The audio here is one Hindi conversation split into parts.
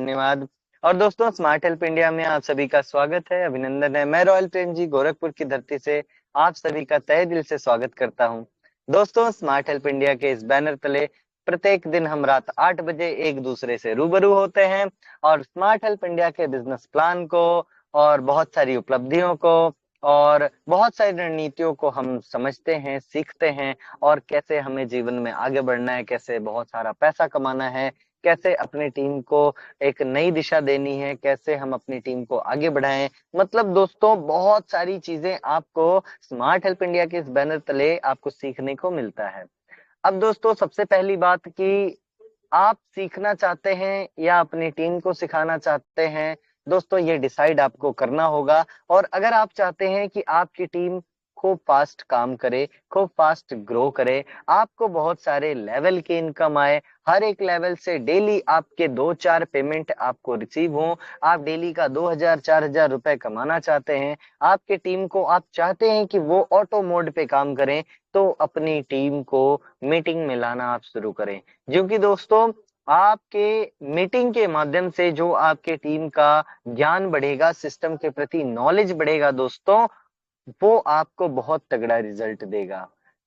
धन्यवाद। और दोस्तों, स्मार्ट हेल्प इंडिया में आप सभी का स्वागत है, अभिनंदन है। मैं रॉयल प्रेम जी गोरखपुर की धरती से आप सभी का तहे दिल से स्वागत करता हूं। दोस्तों, स्मार्ट हेल्प इंडिया के इस बैनर तले प्रत्येक दिन हम रात 8 बजे एक दूसरे से रूबरू होते हैं और स्मार्ट हेल्प इंडिया के बिजनेस प्लान को और बहुत सारी उपलब्धियों को और बहुत सारी रणनीतियों को हम समझते हैं, सीखते हैं और कैसे हमें जीवन में आगे बढ़ना है, कैसे बहुत सारा पैसा कमाना है, कैसे अपनी टीम को एक नई दिशा देनी है, कैसे हम अपनी टीम को आगे बढ़ाएं। मतलब दोस्तों, बहुत सारी चीजें आपको स्मार्ट हेल्प इंडिया के इस बैनर तले आपको सीखने को मिलता है। अब दोस्तों, सबसे पहली बात कि आप सीखना चाहते हैं या अपनी टीम को सिखाना चाहते हैं, दोस्तों ये डिसाइड आपको करना होगा। और अगर आप चाहते हैं कि आपकी टीम खूब फास्ट काम करे, खूब फास्ट ग्रो करे, आपको बहुत सारे लेवल की इनकम आए, हर एक लेवल से डेली आपके 2-4 पेमेंट आपको रिसीव हो, आप डेली का 2000-4000 रुपए कमाना चाहते हैं, आपके टीम को आप चाहते हैं कि वो ऑटो मोड पे काम करें, तो अपनी टीम को मीटिंग में लाना आप शुरू करें। क्योंकि दोस्तों, आपके मीटिंग के माध्यम से जो आपके टीम का ज्ञान बढ़ेगा, सिस्टम के प्रति नॉलेज बढ़ेगा दोस्तों, वो आपको बहुत तगड़ा रिजल्ट देगा।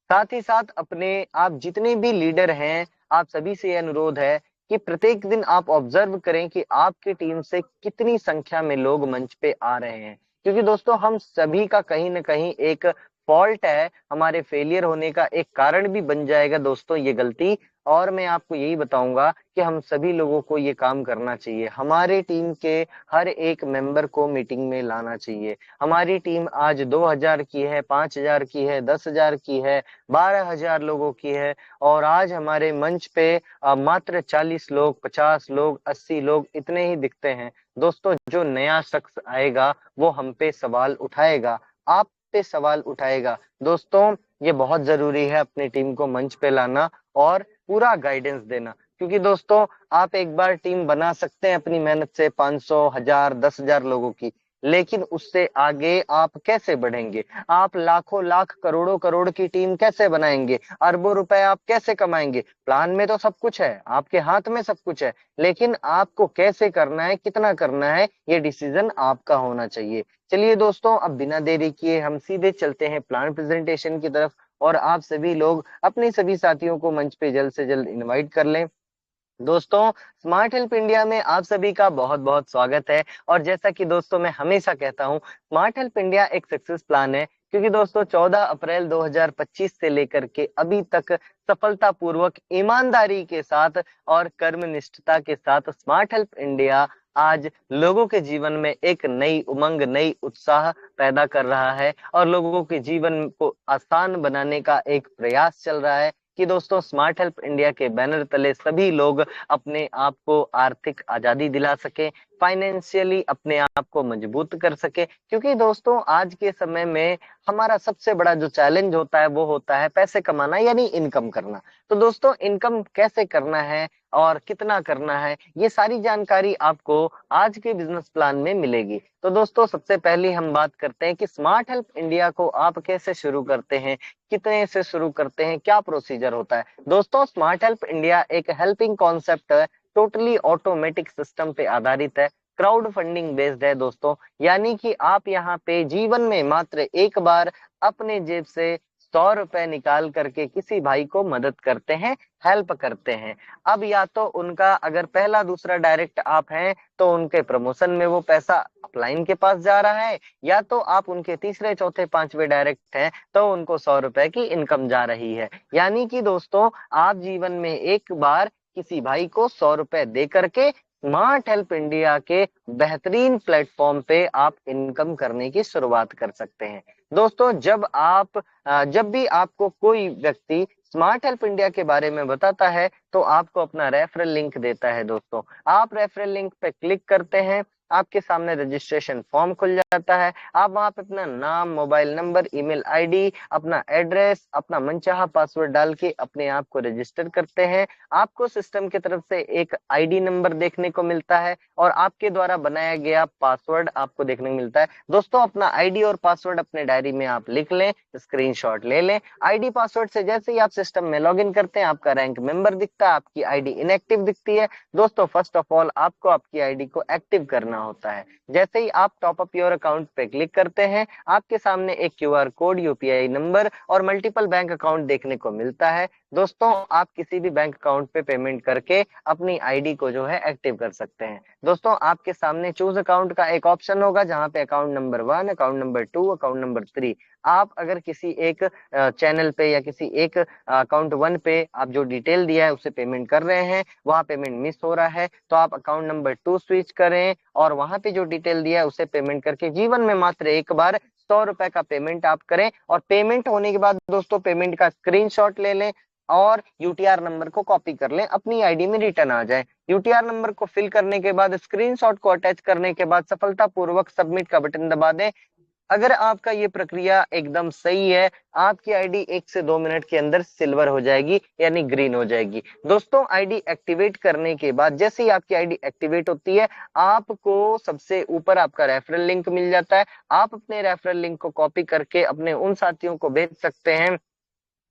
साथ ही साथ अपने आप जितने भी लीडर हैं, आप सभी से अनुरोध है कि प्रत्येक दिन आप ऑब्जर्व करें कि आपकी टीम से कितनी संख्या में लोग मंच पे आ रहे हैं। क्योंकि दोस्तों, हम सभी का कहीं न कहीं एक फॉल्ट है, हमारे फेलियर होने का एक कारण भी बन जाएगा दोस्तों ये गलती। और मैं आपको यही बताऊंगा कि हम सभी लोगों को ये काम करना चाहिए। हमारे टीम के हर एक मेंबर को मीटिंग में लाना चाहिए। हमारी टीम आज 2000 की है, 5000 की है, 10,000 की है, 12,000 लोगों की है और आज हमारे मंच पे मात्र 40 लोग, 50 लोग, 80 लोग इतने ही दिखते हैं। दोस्तों, जो नया शख्स आएगा वो हम पे सवाल उठाएगा, आप पे सवाल उठाएगा। दोस्तों, ये बहुत जरूरी है अपनी टीम को मंच पे लाना और पूरा गाइडेंस देना। क्योंकि दोस्तों, आप एक बार टीम बना सकते हैं अपनी मेहनत से 500, 1000, 10,000 लोगों की, लेकिन उससे आगे आप कैसे बढ़ेंगे? आप लाखों लाख, करोड़ों करोड़ की टीम कैसे बनाएंगे? अरबों रुपए आप कैसे कमाएंगे? प्लान में तो सब कुछ है, आपके हाथ में सब कुछ है, लेकिन आपको कैसे करना है, कितना करना है, ये डिसीजन आपका होना चाहिए। चलिए दोस्तों, अब बिना देरी किए हम सीधे चलते हैं प्लान प्रेजेंटेशन की तरफ और आप सभी लोग अपने सभी साथियों को मंच पे जल्द से जल्द इनवाइट कर लें। दोस्तों, स्मार्ट हेल्प इंडिया में आप सभी का बहुत बहुत स्वागत है। और जैसा कि दोस्तों मैं हमेशा कहता हूं, स्मार्ट हेल्प इंडिया एक सक्सेस प्लान है। क्योंकि दोस्तों, 14 अप्रैल 2025 से लेकर के अभी तक सफलतापूर्वक, ईमानदारी के साथ और कर्मनिष्ठता के साथ स्मार्ट हेल्प इंडिया आज लोगों के जीवन में एक नई उमंग, नई उत्साह पैदा कर रहा है और लोगों के जीवन को आसान बनाने का एक प्रयास चल रहा है कि दोस्तों, स्मार्ट हेल्प इंडिया के बैनर तले सभी लोग अपने आप को आर्थिक आजादी दिला सके, फाइनेंशियली अपने आप को मजबूत कर सके। क्योंकि दोस्तों, आज के समय में हमारा सबसे बड़ा जो चैलेंज होता है वो होता है पैसे कमाना, यानी इनकम करना। तो दोस्तों, इनकम कैसे करना है और कितना करना है, ये सारी जानकारी आपको आज के बिजनेस प्लान में मिलेगी। तो दोस्तों, सबसे पहले हम बात करते हैं कि स्मार्ट हेल्प इंडिया को आप कैसे शुरू करते हैं, कितने से शुरू करते हैं, क्या प्रोसीजर होता है। दोस्तों, स्मार्ट हेल्प इंडिया एक हेल्पिंग कॉन्सेप्ट है, टोटली ऑटोमेटिक सिस्टम पे आधारित है, क्राउड फंडिंग बेस्ड है दोस्तों। यानी कि आप यहाँ पे जीवन में मात्र एक बार अपने जेब से 100 रुपए निकाल करके किसी भाई को मदद करते हैं, हेल्प करते हैं। अब या तो उनका अगर पहला दूसरा डायरेक्ट आप हैं तो उनके प्रमोशन में वो पैसा अपलाइन के पास जा रहा है, या तो आप उनके तीसरे चौथे पांचवे डायरेक्ट हैं तो उनको 100 रुपए की इनकम जा रही है। यानी कि दोस्तों, आप जीवन में एक बार किसी भाई को 100 रुपए दे करके स्मार्ट हेल्प इंडिया के बेहतरीन प्लेटफॉर्म पे आप इनकम करने की शुरुआत कर सकते हैं। दोस्तों, जब भी आपको कोई व्यक्ति स्मार्ट हेल्प इंडिया के बारे में बताता है तो आपको अपना रेफरल लिंक देता है। दोस्तों, आप रेफरल लिंक पे क्लिक करते हैं, आपके सामने रजिस्ट्रेशन फॉर्म खुल जाता है। आप वहां पे अपना नाम, मोबाइल नंबर, ईमेल आईडी, अपना एड्रेस, अपना मनचाहा पासवर्ड डाल के अपने आप को रजिस्टर करते हैं। आपको सिस्टम की तरफ से एक आईडी नंबर देखने को मिलता है और आपके द्वारा बनाया गया पासवर्ड आपको देखने को मिलता है। दोस्तों, अपना आईडी और पासवर्ड अपने डायरी में आप लिख लें, स्क्रीनशॉट ले लें। आईडी पासवर्ड से जैसे ही आप सिस्टम में लॉगिन करते हैं, आपका रैंक मेंबर दिखता है, आपकी आईडी इनएक्टिव दिखती है। दोस्तों, फर्स्ट ऑफ ऑल आपको आपकी आईडी को एक्टिव करना होता है। जैसे ही आप टॉप अप योर अकाउंट पे क्लिक करते हैं, आपके सामने एक क्यूआर कोड, यूपीआई नंबर और मल्टीपल बैंक अकाउंट देखने को मिलता है। दोस्तों, आप किसी भी बैंक अकाउंट पे पेमेंट करके अपनी आईडी को जो है एक्टिव कर सकते हैं। दोस्तों, आपके सामने चूज अकाउंट का एक ऑप्शन होगा जहां पे account number 1, account number 2, account number 3। आप अगर किसी एक चैनल पे या किसी एक अकाउंट 1 पे आप जो डिटेल दिया है उससे पेमेंट कर रहे हैं, वहां पेमेंट मिस हो रहा है, तो आप अकाउंट नंबर 2 स्विच करें और वहां पे जो डिटेल दिया है उससे पेमेंट करके जीवन में मात्र एक बार 100 रुपए का पेमेंट आप करें। और पेमेंट होने के बाद दोस्तों पेमेंट का स्क्रीनशॉट ले लें और यूटीआर नंबर को कॉपी कर लें, अपनी आईडी में रिटर्न आ जाए। यूटीआर नंबर को फिल करने के बाद, स्क्रीनशॉट को अटैच करने के बाद सफलतापूर्वक सबमिट का बटन दबा दें। अगर आपका ये प्रक्रिया एकदम सही है, आपकी आईडी 1 से 2 मिनट के अंदर सिल्वर हो जाएगी, यानी ग्रीन हो जाएगी। दोस्तों, आईडी एक्टिवेट करने के बाद जैसे ही आपकी आईडी एक्टिवेट होती है, आपको सबसे ऊपर आपका रेफरल लिंक मिल जाता है। आप अपने रेफरल लिंक को कॉपी करके अपने उन साथियों को भेज सकते हैं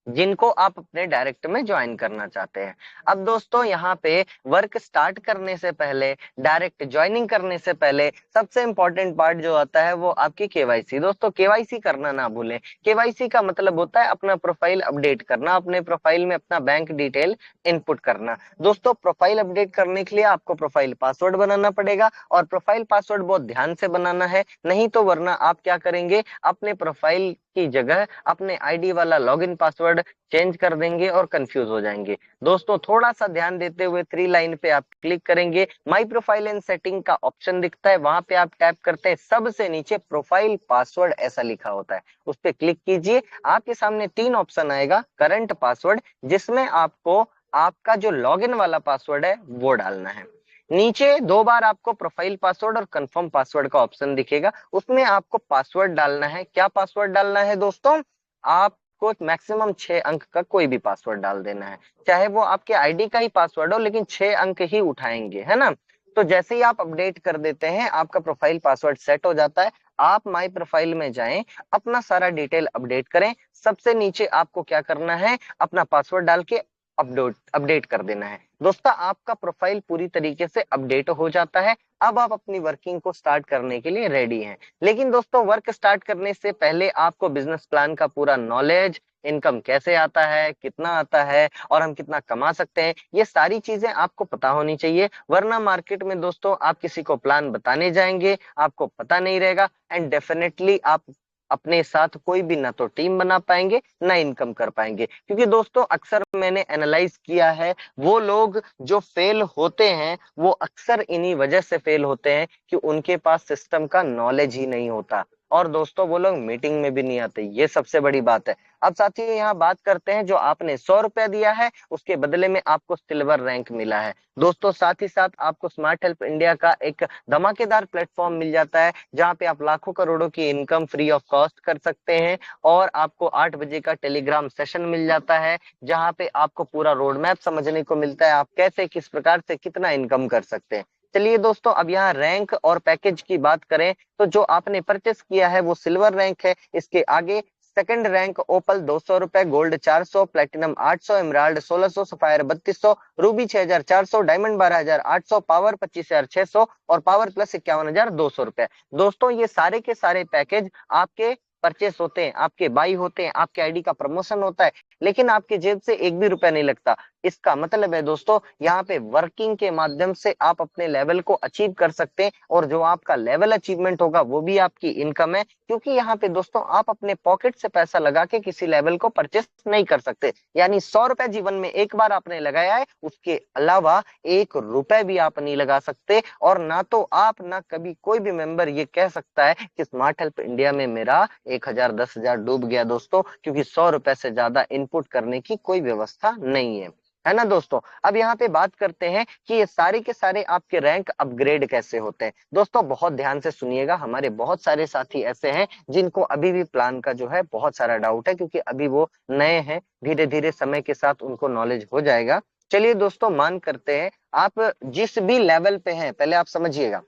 जिनको आप अपने डायरेक्ट में ज्वाइन करना चाहते हैं। अब दोस्तों, यहाँ पे वर्क स्टार्ट करने से पहले, डायरेक्ट ज्वाइनिंग करने से पहले सबसे इंपॉर्टेंट पार्ट जो आता है वो आपकी केवाईसी। दोस्तों, केवाईसी करना ना भूलें। केवाईसी का मतलब होता है अपना प्रोफाइल अपडेट करना, अपने प्रोफाइल में अपना बैंक डिटेल इनपुट करना। दोस्तों, प्रोफाइल अपडेट करने के लिए आपको प्रोफाइल पासवर्ड बनाना पड़ेगा और प्रोफाइल पासवर्ड बहुत ध्यान से बनाना है, नहीं तो वरना आप क्या करेंगे, अपने प्रोफाइल की जगह अपने आईडी वाला लॉगिन पासवर्ड चेंज कर देंगे और कंफ्यूज हो जाएंगे। दोस्तों, थोड़ा सा ध्यान देते हुए 3 लाइन पे आप क्लिक करेंगे, माय प्रोफाइल एंड सेटिंग का ऑप्शन दिखता है, वहां पे आप टैप करते हैं, सबसे नीचे प्रोफाइल पासवर्ड ऐसा लिखा होता है, उस पे क्लिक कीजिए। आपके सामने 3 ऑप्शन आएगा, करंट पासवर्ड, जिसमें आपको आपका जो लॉगिन वाला पासवर्ड है वो डालना है। नीचे 2 बार आपको प्रोफाइल पासवर्ड और कंफर्म पासवर्ड का ऑप्शन दिखेगा, उसमें आपको पासवर्ड डालना है। क्या पासवर्ड डालना है दोस्तों? आपको मैक्सिमम 6 अंक का कोई भी पासवर्ड डाल देना है, चाहे वो आपके आईडी का ही पासवर्ड हो, लेकिन 6 अंक ही उठाएंगे, है ना। तो जैसे ही आप अपडेट कर देते हैं, आपका प्रोफाइल पासवर्ड सेट हो जाता है। आप माई प्रोफाइल में जाएं, अपना सारा डिटेल अपडेट करें। सबसे नीचे आपको क्या करना है, अपना पासवर्ड डाल के अपडेट कर देना है। दोस्तों, आपका प्रोफाइल पूरी तरीके से अपडेट हो जाता है। अब आप अपनी वर्किंग को स्टार्ट करने के लिए रेडी हैं। लेकिन दोस्तों, वर्क स्टार्ट करने से पहले आपको बिजनेस प्लान का पूरा नॉलेज, इनकम कैसे आता है, कितना आता है और हम कितना कमा सकते हैं, ये सारी चीजें आपको पता होनी चाहिए। वरना मार्केट में दोस्तों आप किसी को प्लान बताने जाएंगे, आपको पता नहीं रहेगा एंड डेफिनेटली आप अपने साथ कोई भी ना तो टीम बना पाएंगे ना इनकम कर पाएंगे। क्योंकि दोस्तों, अक्सर मैंने एनालाइज किया है, वो लोग जो फेल होते हैं वो अक्सर इन्हीं वजह से फेल होते हैं कि उनके पास सिस्टम का नॉलेज ही नहीं होता। और दोस्तों, वो लोग मीटिंग में भी नहीं आते, ये सबसे बड़ी बात है। अब साथियों, यहाँ बात करते हैं, जो आपने 100 रुपया दिया है उसके बदले में आपको सिल्वर रैंक मिला है। दोस्तों, साथ ही साथ आपको स्मार्ट हेल्प इंडिया का एक धमाकेदार प्लेटफॉर्म मिल जाता है, जहां पे आप लाखों करोड़ों की इनकम फ्री ऑफ कॉस्ट कर सकते हैं। और आपको 8 बजे का टेलीग्राम सेशन मिल जाता है, जहां पे आपको पूरा रोड मैप समझने को मिलता है, आप कैसे किस प्रकार से कितना इनकम कर सकते हैं। चलिए दोस्तों, अब यहाँ रैंक और पैकेज की बात करें तो जो आपने परचेस किया है वो सिल्वर रैंक है। इसके आगे सेकंड रैंक ओपल 200 रुपए, gold 400, platinum 800, emerald 1600, sapphire 3200, Ruby 6400, diamond 12800, power 25600 और पावर प्लस 51200 रुपए। दोस्तों, ये सारे के सारे पैकेज आपके परचेस होते हैं, आपके बाई होते हैं, आपके आईडी का प्रमोशन होता है, लेकिन आपके जेब से एक भी रुपया नहीं लगता। इसका मतलब है दोस्तों, यहाँ पे वर्किंग के माध्यम से आप अपने लेवल को अचीव कर सकते हैं और जो आपका लेवल अचीवमेंट होगा वो भी आपकी इनकम है। क्योंकि यहाँ पे दोस्तों आप अपने पॉकेट से पैसा लगा के किसी लेवल को परचेस नहीं कर सकते। यानी 100 रुपए जीवन में एक बार आपने लगाया है, उसके अलावा 1 रुपए भी आप नहीं लगा सकते। और ना तो आप ना कभी कोई भी मेंबर ये कह सकता है कि स्मार्ट हेल्प इंडिया में मेरा 1000 10,000 डूब गया दोस्तों, क्योंकि 100 रुपए से ज्यादा इनपुट करने की कोई व्यवस्था नहीं है। है ना दोस्तों। अब यहाँ पे बात करते हैं कि ये सारे के सारे आपके रैंक अपग्रेड कैसे होते हैं। दोस्तों बहुत ध्यान से सुनिएगा, हमारे बहुत सारे साथी ऐसे हैं जिनको अभी भी प्लान का जो है बहुत सारा डाउट है, क्योंकि अभी वो नए हैं, धीरे धीरे समय के साथ उनको नॉलेज हो जाएगा। चलिए दोस्तों, मान करते हैं आप जिस भी लेवल पे हैं, पहले आप समझिएगा,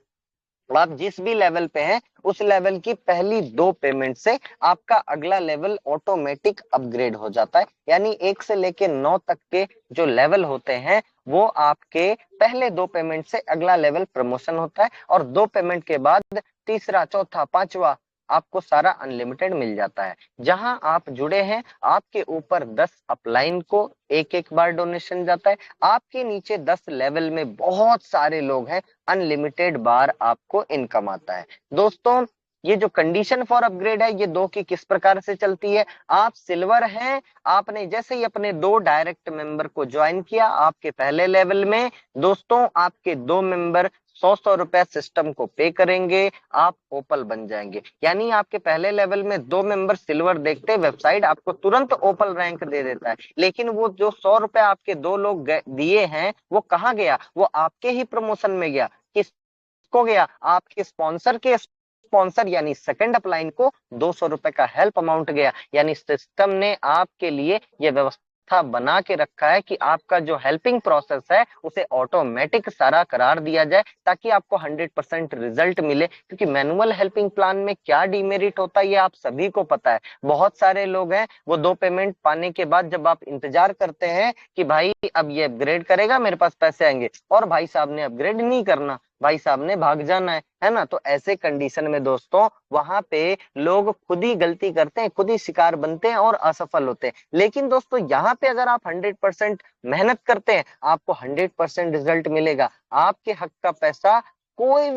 तो आप जिस भी लेवल पे हैं उस लेवल की पहली 2 पेमेंट से आपका अगला लेवल ऑटोमेटिक अपग्रेड हो जाता है। यानी 1 से लेके 9 तक के जो लेवल होते हैं वो आपके पहले 2 पेमेंट से अगला लेवल प्रमोशन होता है, और 2 पेमेंट के बाद तीसरा, चौथा, पांचवा आपको सारा अनलिमिटेड मिल जाता है। जहां आप जुड़े हैं आपके ऊपर 10 अपलाइन को एक एक बार डोनेशन जाता है, आपके नीचे 10 लेवल में बहुत सारे लोग हैं, अनलिमिटेड बार आपको इनकम आता है। दोस्तों ये जो कंडीशन फॉर अपग्रेड है ये 2 की किस प्रकार से चलती है। आप सिल्वर हैं, आपने जैसे ही अपने 2 डायरेक्ट मेंबर को ज्वाइन किया आपके पहले लेवल में, दोस्तों आपके 2 मेंबर 100 रुपए सिस्टम को पे करेंगे, आप ओपल बन जाएंगे। यानी आपके पहले लेवल में 2 मेंबर सिल्वर देखते वेबसाइट आपको तुरंत ओपल रैंक दे देता है, लेकिन वो जो 100 रुपए आपके 2 लोग दिए हैं वो कहाँ गया, वो आपके ही प्रमोशन में गया। किसको गया, आपके स्पॉन्सर के स्पॉन्सर यानी सेकंड अपलाइन को 200 रुपए का हेल्प अमाउंट गया। यानी सिस्टम ने आपके लिए यह व्यवस्था बना के रखा है कि आपका जो हेल्पिंग प्रोसेस है उसे ऑटोमेटिक सारा करार दिया जाए, ताकि आपको 100% रिजल्ट मिले। क्योंकि मैनुअल हेल्पिंग प्लान में क्या डिमेरिट होता है ये आप सभी को पता है। बहुत सारे लोग हैं वो 2 पेमेंट पाने के बाद जब आप इंतजार करते हैं कि भाई अब ये अपग्रेड करेगा मेरे पास पैसे आएंगे, और भाई साहब ने अपग्रेड नहीं करना, भाई साहब ने भाग जाना है ना। तो ऐसे कंडीशन में दोस्तों वहां पे लोग खुद ही गलती करते हैं, खुद ही शिकार बनते हैं और असफल होते हैं। लेकिन दोस्तों यहाँ पे अगर आप 100% मेहनत करते हैं आपको 100% रिजल्ट मिलेगा। आपके हक का पैसा कोई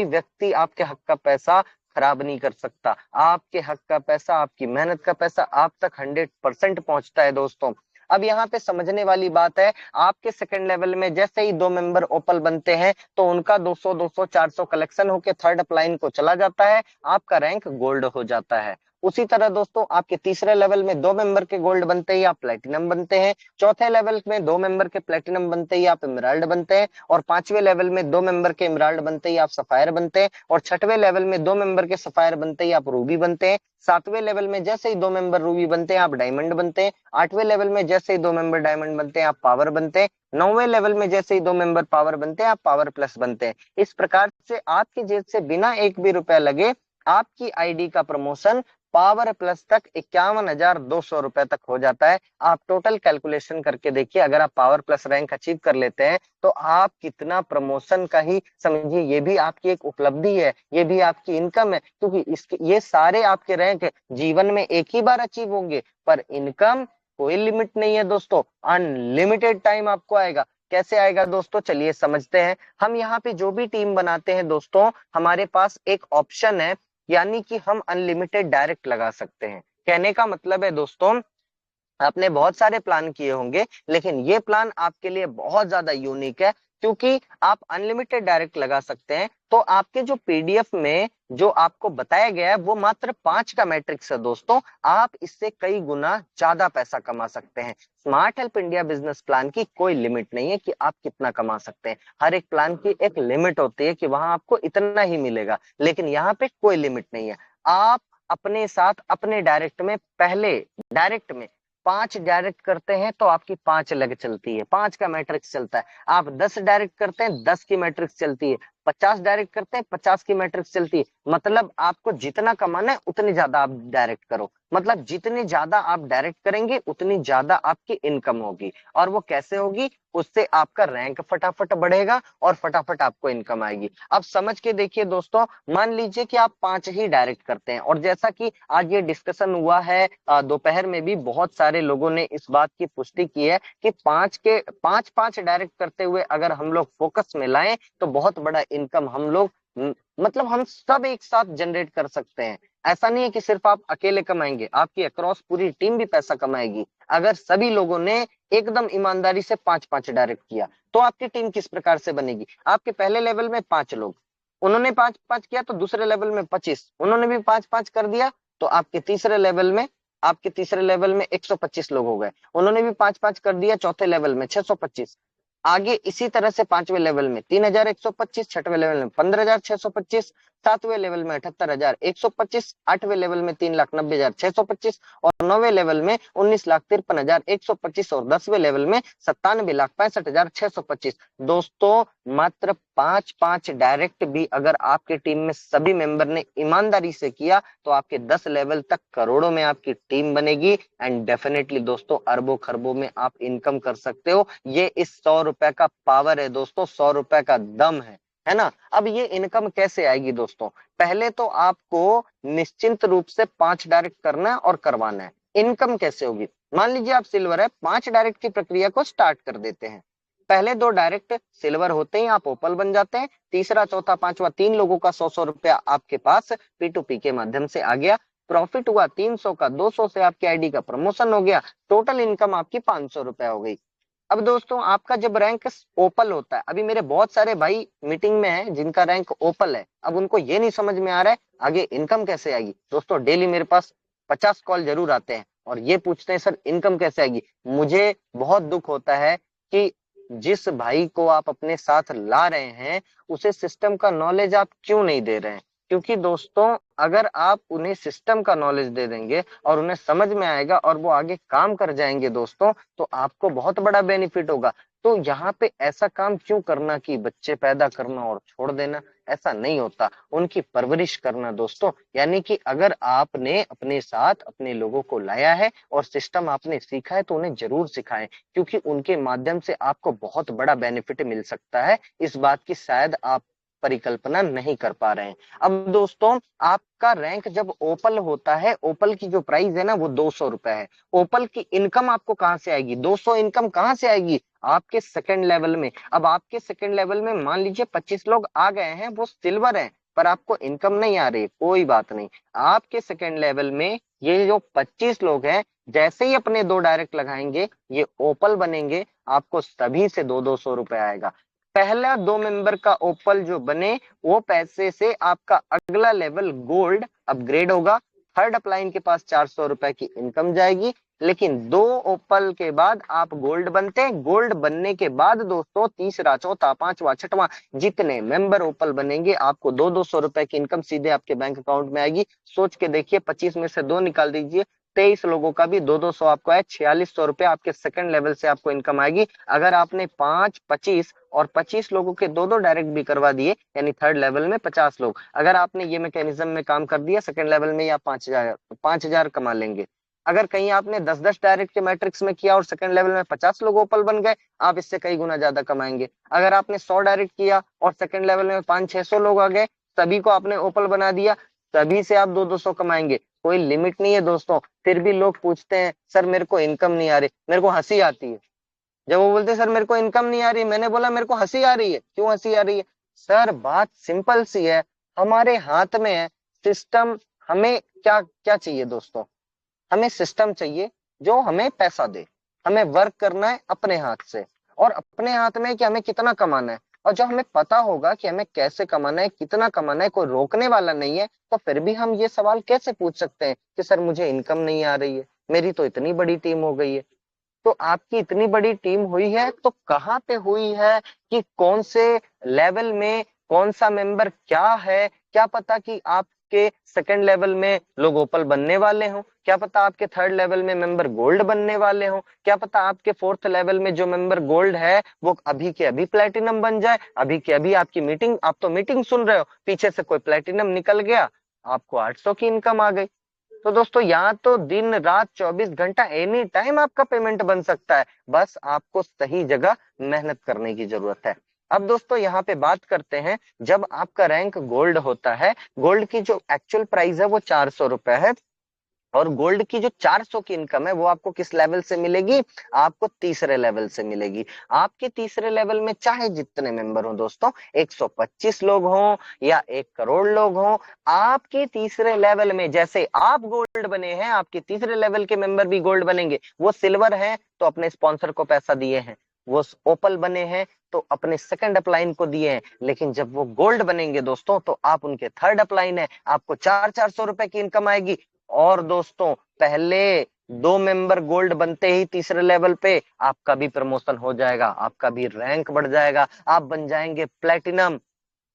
व्यक्ति आपके हक का पैसा खराब नहीं कर सकता। आपके हक का पैसा, आपकी मेहनत का पैसा आप तक 100% पहुंचता है दोस्तों। अब यहाँ पे समझने वाली बात है, आपके सेकंड लेवल में जैसे ही 2 मेंबर ओपल बनते हैं तो उनका 200 200 400 कलेक्शन होके थर्ड अपलाइन को चला जाता है, आपका रैंक गोल्ड हो जाता है। उसी तरह दोस्तों आपके तीसरे लेवल में 2 मेंबर के गोल्ड बनते ही आप प्लेटिनम बनते हैं, चौथे लेवल में 2 मेंबर के प्लेटिनम बनते ही आप इमराल्ड बनते हैं, और 5वें लेवल में 2 मेंबर के इमराल्ड बनते ही आप सफायर बनते हैं, और 6वें लेवल में 2 मेंबर के सफायर बनते ही आप रूबी बनते हैं, 7वें लेवल में जैसे ही 2 मेंबर रूबी बनते हैं आप डायमंड बनते हैं, 8वें लेवल में जैसे ही 2 मेंबर डायमंड बनते हैं आप पावर बनते हैं, 9वें लेवल में जैसे ही 2 मेंबर पावर बनते हैं आप पावर प्लस बनते हैं। इस प्रकार से आपकी जेब से बिना एक भी रुपया लगे आपकी आईडी का प्रमोशन पावर प्लस तक 51,200 रुपए तक हो जाता है। आप टोटल कैलकुलेशन करके देखिए, अगर आप पावर प्लस रैंक अचीव कर लेते हैं तो आप कितना प्रमोशन का ही समझिए, ये भी आपकी एक उपलब्धि है, ये भी आपकी इनकम है। क्योंकि इसके ये सारे आपके रैंक जीवन में एक ही बार अचीव होंगे, पर इनकम कोई लिमिट नहीं है दोस्तों, अनलिमिटेड टाइम आपको आएगा। कैसे आएगा दोस्तों, चलिए समझते हैं। हम यहाँ पे जो भी टीम बनाते हैं दोस्तों, हमारे पास एक ऑप्शन है, यानी कि हम अनलिमिटेड डायरेक्ट लगा सकते हैं। कहने का मतलब है दोस्तों, आपने बहुत सारे प्लान किए होंगे लेकिन ये प्लान आपके लिए बहुत ज्यादा यूनिक है, क्योंकि आप अनलिमिटेड डायरेक्ट लगा सकते हैं। तो आपके जो पीडीएफ में जो आपको बताया गया है वो मात्र 5 का मैट्रिक्स है दोस्तों, आप इससे कई गुना ज्यादा पैसा कमा सकते हैं। Smart help India business plan की कोई लिमिट नहीं है कि आप कितना कमा सकते हैं। हर एक प्लान की एक लिमिट होती है कि वहां आपको इतना ही मिलेगा, लेकिन यहाँ पे कोई लिमिट नहीं है। आप अपने साथ अपने डायरेक्ट में पहले डायरेक्ट में 5 डायरेक्ट करते हैं तो आपकी 5 लग चलती है, 5 का मैट्रिक्स चलता है। आप 10 डायरेक्ट करते हैं 10 की मैट्रिक्स चलती है, 50 डायरेक्ट करते हैं 50 की मैट्रिक्स चलती है। मतलब आपको जितना कमाना है उतनी ज्यादा आप डायरेक्ट करो, मतलब जितने ज्यादा आप डायरेक्ट करेंगे उतनी ज्यादा आपकी इनकम होगी। और वो कैसे होगी, उससे आपका रैंक फटाफट बढ़ेगा और फटाफट आपको इनकम आएगी। अब समझ के देखिए दोस्तों, मान लीजिए कि आप 5 ही डायरेक्ट करते हैं, और जैसा कि आज ये डिस्कशन हुआ है दोपहर में भी बहुत सारे लोगों ने इस बात की पुष्टि की है कि 5 डायरेक्ट करते हुए अगर हम लोग फोकस में लाएं तो बहुत बड़ा इनकम हम लोग मतलब हम सब एक साथ जनरेट कर सकते हैं। ऐसा नहीं है कि सिर्फ आप अकेले कमाएंगे, आपकी अक्रॉस पूरी टीम भी पैसा कमाएगी। अगर सभी लोगों ने एकदम ईमानदारी से 5 डायरेक्ट किया तो आपकी टीम किस प्रकार से बनेगी। आपके पहले लेवल में 5 लोग, उन्होंने 5 किया तो दूसरे लेवल में 25, उन्होंने भी 5 कर दिया तो आपके तीसरे लेवल में आपके तीसरे लेवल में 125 लोग हो गए, उन्होंने भी 5-5 कर दिया, चौथे लेवल में 625। आगे इसी तरह से पांचवें लेवल में 3125, छठवें लेवल में 15625, सातवें लेवल में 78125, आठवें लेवल में 3,90,625 और नौवें लेवल में 19,53,125 और 10वें लेवल में 97,65,625। दोस्तों मात्र 5-5 डायरेक्ट भी अगर आपकी टीम में सभी मेंबर ने ईमानदारी से किया तो आपके 10 लेवल तक करोड़ों में आपकी टीम बनेगी एंड डेफिनेटली दोस्तों अरबों खरबों में आप इनकम कर सकते हो। ये इस 100 रुपए का पावर है दोस्तों, 100 रुपए का दम है ना। अब ये इनकम कैसे आएगी दोस्तों? पहले तो आपको निश्चिंत रूप से 5 डायरेक्ट करना है और करवाना है। इनकम कैसे होगी? मान लीजिए आप सिल्वर है, 5 डायरेक्ट की प्रक्रिया को स्टार्ट कर देते हैं। पहले 2 डायरेक्ट सिल्वर होते ही आप ओपल बन जाते हैं। तीसरा, चौथा, पांचवा 3 लोगों का 100-100 रुपया आपके पास P2P के माध्यम से आ गया। प्रॉफिट हुआ 300 का, 200 से आपके आईडी का प्रमोशन हो गया, टोटल इनकम आपकी 500 रुपया हो गई। अब दोस्तों आपका जब रैंक ओपल होता है, अभी मेरे बहुत सारे भाई मीटिंग में हैं जिनका रैंक ओपल है, अब उनको ये नहीं समझ में आ रहा है आगे इनकम कैसे आएगी। दोस्तों डेली मेरे पास 50 कॉल जरूर आते हैं और ये पूछते हैं सर इनकम कैसे आएगी। मुझे बहुत दुख होता है कि जिस भाई को आप अपने साथ ला रहे हैं उसे सिस्टम का नॉलेज आप क्यों नहीं दे रहे हैं। क्योंकि दोस्तों अगर आप उन्हें सिस्टम का नॉलेज दे देंगे और उन्हें समझ में आएगा और वो आगे काम कर जाएंगे दोस्तों, तो आपको बहुत बड़ा बेनिफिट होगा। तो यहाँ पे ऐसा काम क्यों करना कि बच्चे पैदा करना और छोड़ देना, ऐसा नहीं होता। उनकी परवरिश करना दोस्तों, यानी कि अगर आपने अपने साथ अपने लोगों को लाया है और सिस्टम आपने सीखा है तो उन्हें जरूर सिखाएं, क्योंकि उनके माध्यम से आपको बहुत बड़ा बेनिफिट मिल सकता है। इस बात की शायद आप परिकल्पना नहीं कर पा रहे हैं। अब दोस्तों आपका रैंक जब ओपल होता है, ओपल की जो प्राइस है ना वो 200 रुपए है। ओपल की इनकम आपको कहां से आएगी? 200 इनकम कहां से आएगी? आपके सेकंड लेवल में। अब आपके सेकंड लेवल में मान लीजिए 25 लोग आ गए हैं, वो सिल्वर है पर आपको इनकम नहीं आ रही, कोई बात नहीं। आपके सेकंड लेवल में ये जो 25 लोग हैं जैसे ही अपने 2 डायरेक्ट लगाएंगे ये ओपल बनेंगे, आपको सभी से 200 रुपए आएगा। पहला 2 मेंबर का ओपल जो बने वो पैसे से आपका अगला लेवल गोल्ड अपग्रेड होगा। थर्ड अपलाइन के पास 400 रुपए की इनकम जाएगी। लेकिन 2 ओपल के बाद आप गोल्ड बनते हैं। गोल्ड बनने के बाद दोस्तों तीसरा, चौथा, पांचवा, छठवां जितने मेंबर ओपल बनेंगे आपको 200 रुपए की इनकम सीधे आपके बैंक अकाउंट में आएगी। सोच के देखिए, 25 में से 2 निकाल दीजिए, 23 लोगों का भी 200 आपको है, 4600 रुपए आपके सेकंड लेवल से आपको इनकम आएगी। अगर आपने 5, 25 और 25 लोगों के 2 डायरेक्ट भी करवा दिए, यानी थर्ड लेवल में 50 लोग, अगर आपने ये मैकेनिज्म में काम कर दिया, सेकंड लेवल में या 5,000 कमा लेंगे। अगर कहीं आपने 10-10 डायरेक्ट के मैट्रिक्स में किया और सेकंड लेवल में 50 लोग ओपल बन गए, आप इससे कई गुना ज्यादा कमाएंगे। अगर आपने 100 डायरेक्ट किया और सेकंड लेवल में 500-600 लोग आ गए, सभी को आपने ओपल बना दिया, सभी से आप 200 कमाएंगे। कोई लिमिट नहीं है दोस्तों। फिर भी लोग पूछते हैं सर मेरे को इनकम नहीं आ रही, मेरे को हंसी आती है जब वो बोलते सर मेरे को इनकम नहीं आ रही। मैंने बोला मेरे को हंसी आ रही है, क्यों हंसी आ रही है? सर बात सिंपल सी है, हमारे हाथ में है सिस्टम। हमें क्या क्या चाहिए दोस्तों? हमें सिस्टम चाहिए जो हमें पैसा दे। हमें वर्क करना है अपने हाथ से, और अपने हाथ में कि हमें कितना कमाना है। और जब हमें पता होगा कि हमें कैसे कमाना है, कितना कमाना है, कोई रोकने वाला नहीं है, तो फिर भी हम ये सवाल कैसे पूछ सकते हैं कि सर मुझे इनकम नहीं आ रही है, मेरी तो इतनी बड़ी टीम हो गई है। तो आपकी इतनी बड़ी टीम हुई है तो कहाँ पे हुई है, कि कौन से लेवल में कौन सा मेंबर क्या है? क्या पता कि आपके सेकंड लेवल में लोग ओपल बनने वाले हों, क्या पता आपके थर्ड लेवल में मेंबर गोल्ड बनने वाले हों, क्या पता आपके फोर्थ लेवल में जो मेंबर गोल्ड है वो अभी के अभी प्लेटिनम बन जाए। अभी के अभी आपकी मीटिंग, आप तो मीटिंग सुन रहे हो, पीछे से कोई प्लेटिनम निकल गया, आपको 800 की इनकम आ गई। तो दोस्तों यहाँ तो दिन रात 24 घंटा एनी टाइम आपका पेमेंट बन सकता है, बस आपको सही जगह मेहनत करने की जरूरत है। अब दोस्तों यहाँ पे बात करते हैं, जब आपका रैंक गोल्ड होता है, गोल्ड की जो एक्चुअल प्राइस है वो 400 रुपए है, और गोल्ड की जो 400 की इनकम है वो आपको किस लेवल से मिलेगी? आपको तीसरे लेवल से मिलेगी। आपके तीसरे लेवल में चाहे जितने मेंबर हो दोस्तों, 125 लोग हों या 1 करोड़ लोग हों, आपके तीसरे लेवल में जैसे आप गोल्ड बने हैं, आपके तीसरे लेवल के मेंबर भी गोल्ड बनेंगे। वो सिल्वर है तो अपने स्पॉन्सर को पैसा दिए हैं, वो ओपल बने हैं तो अपने सेकंड अपलाइन को दिए हैं। लेकिन जब वो गोल्ड बनेंगे दोस्तों तो आप उनके थर्ड अपलाइन है, आपको 400 रुपए की इनकम आएगी। और दोस्तों पहले 2 मेंबर गोल्ड बनते ही तीसरे लेवल पे आपका भी प्रमोशन हो जाएगा, आपका भी रैंक बढ़ जाएगा, आप बन जाएंगे प्लेटिनम।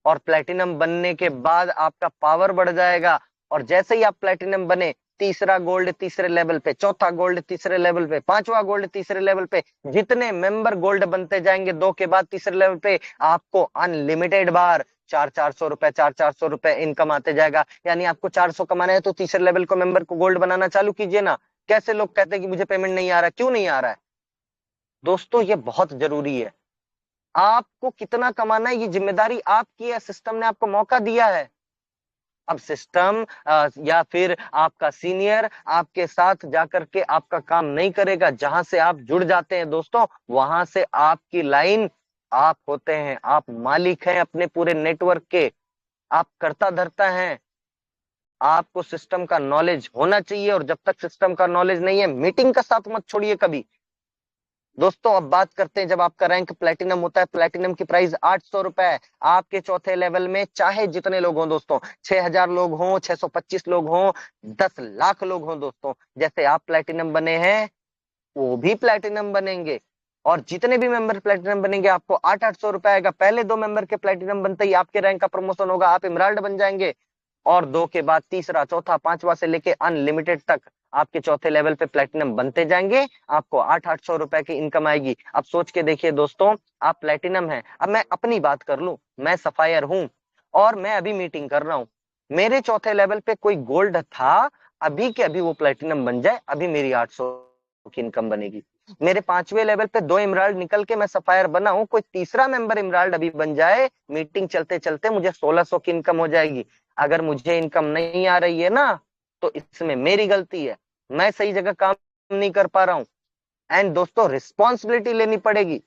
और प्लेटिनम बनने के बाद आपका पावर बढ़ जाएगा। और जैसे ही आप प्लेटिनम बने, तीसरा गोल्ड तीसरे लेवल पे, चौथा गोल्ड तीसरे लेवल पे, पांचवा गोल्ड तीसरे लेवल पे, जितने मेंबर गोल्ड बनते जाएंगे 2 के बाद तीसरे लेवल पे, आपको अनलिमिटेड बार 400-400 रुपए, 400-400 रुपए इनकम आते जाएगा। यानी आपको 400 कमाना है तो तीसरे लेवल को मेंबर को गोल्ड बनाना चालू कीजिए ना। कैसे लोग कहते हैं कि मुझे पेमेंट नहीं आ रहा, क्यों नहीं आ रहा है? दोस्तों ये बहुत जरूरी है। आपको कितना कमाना है ये जिम्मेदारी आपकी है, सिस्टम ने आपको मौका दिया है। अब सिस्टम या फिर आपका सीनियर आपके साथ जाकर के आपका काम नहीं करेगा। जहां से आप जुड़ जाते हैं दोस्तों, वहां से आपकी लाइन, आप होते हैं, आप मालिक हैं अपने पूरे नेटवर्क के, आप करता धरता हैं। आपको सिस्टम का नॉलेज होना चाहिए, और जब तक सिस्टम का नॉलेज नहीं है, मीटिंग का साथ मत छोड़िए कभी। दोस्तों अब बात करते हैं, जब आपका रैंक प्लेटिनम होता है, प्लेटिनम की प्राइस 800 रुपए है। आपके चौथे लेवल में चाहे जितने लोग हों दोस्तों, 6000 लोग हों, 625 लोग हों, 10 लाख लोग हों दोस्तों, जैसे आप प्लेटिनम बने हैं वो भी प्लेटिनम बनेंगे। और जितने भी मेंबर प्लेटिनम बनेंगे आपको 800-800 रुपए आएगा। पहले 2 मेंबर के प्लेटिनम बनते ही आपके रैंक का प्रमोशन होगा, आप इमराल्ड बन जाएंगे। और 2 के बाद तीसरा, चौथा, पांचवा से लेके अनलिमिटेड तक आपके चौथे लेवल पे प्लेटिनम बनते जाएंगे। आपको 800-800 रुपए की इनकम आएगी। अब सोच के देखिए दोस्तों, आप प्लेटिनम हैं। अब मैं अपनी बात कर लूं, मैं सफायर हूं और मैं अभी मीटिंग कर रहा हूं। मेरे चौथे लेवल पे कोई गोल्ड था, अभी के अभी वो प्लेटिनम बन जाए, अभी मेरी 800 की इनकम बनेगी। मेरे पांचवे लेवल पे 2 इमराल्ड निकल के मैं सफायर बना हूं, कोई तीसरा मेंबर इमराल्ड अभी बन जाए, मीटिंग चलते चलते मुझे 1600 की इनकम हो जाएगी। अगर मुझे इनकम नहीं आ रही है ना, तो इसमें मेरी गलती है, मैं सही जगह काम नहीं कर पा रहा हूं। एंड दोस्तों रिस्पॉन्सिबिलिटी लेनी पड़ेगी।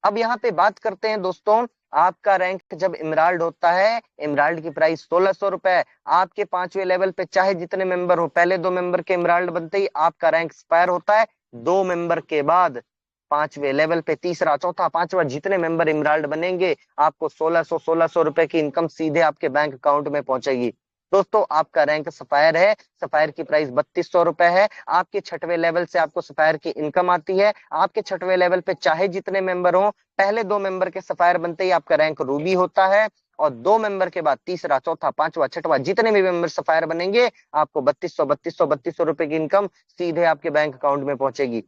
अब यहाँ पे बात करते हैं दोस्तों, आपका रैंक जब इमराल्ड होता है, इमराल्ड की प्राइस 1600 रुपए है। आपके पांचवे लेवल पे चाहे जितने मेंबर हो, पहले 2 मेंबर के इमराल्ड बनते ही आपका रैंक एक्सपायर होता है। 2 मेंबर के बाद पांचवे लेवल पे तीसरा, चौथा, पांचवा जितने मेंबर इमराल्ड बनेंगे, आपको 1600 रुपए की इनकम सीधे आपके बैंक अकाउंट में पहुंचेगी। दोस्तों आपका रैंक सफायर है, सफायर की प्राइस 3200 रुपए है। आपके छठवें लेवल से आपको सफायर की इनकम आती है। आपके छठवें लेवल पे चाहे जितने मेंबर हो, पहले 2 मेंबर के सफायर बनते ही आपका रैंक रूबी होता है। और 2 मेंबर के बाद तीसरा, चौथा, पांचवा, छठवा जितने भी मेंबर सफायर बनेंगे, आपको 3200 रुपए की इनकम सीधे आपके बैंक अकाउंट में पहुंचेगी।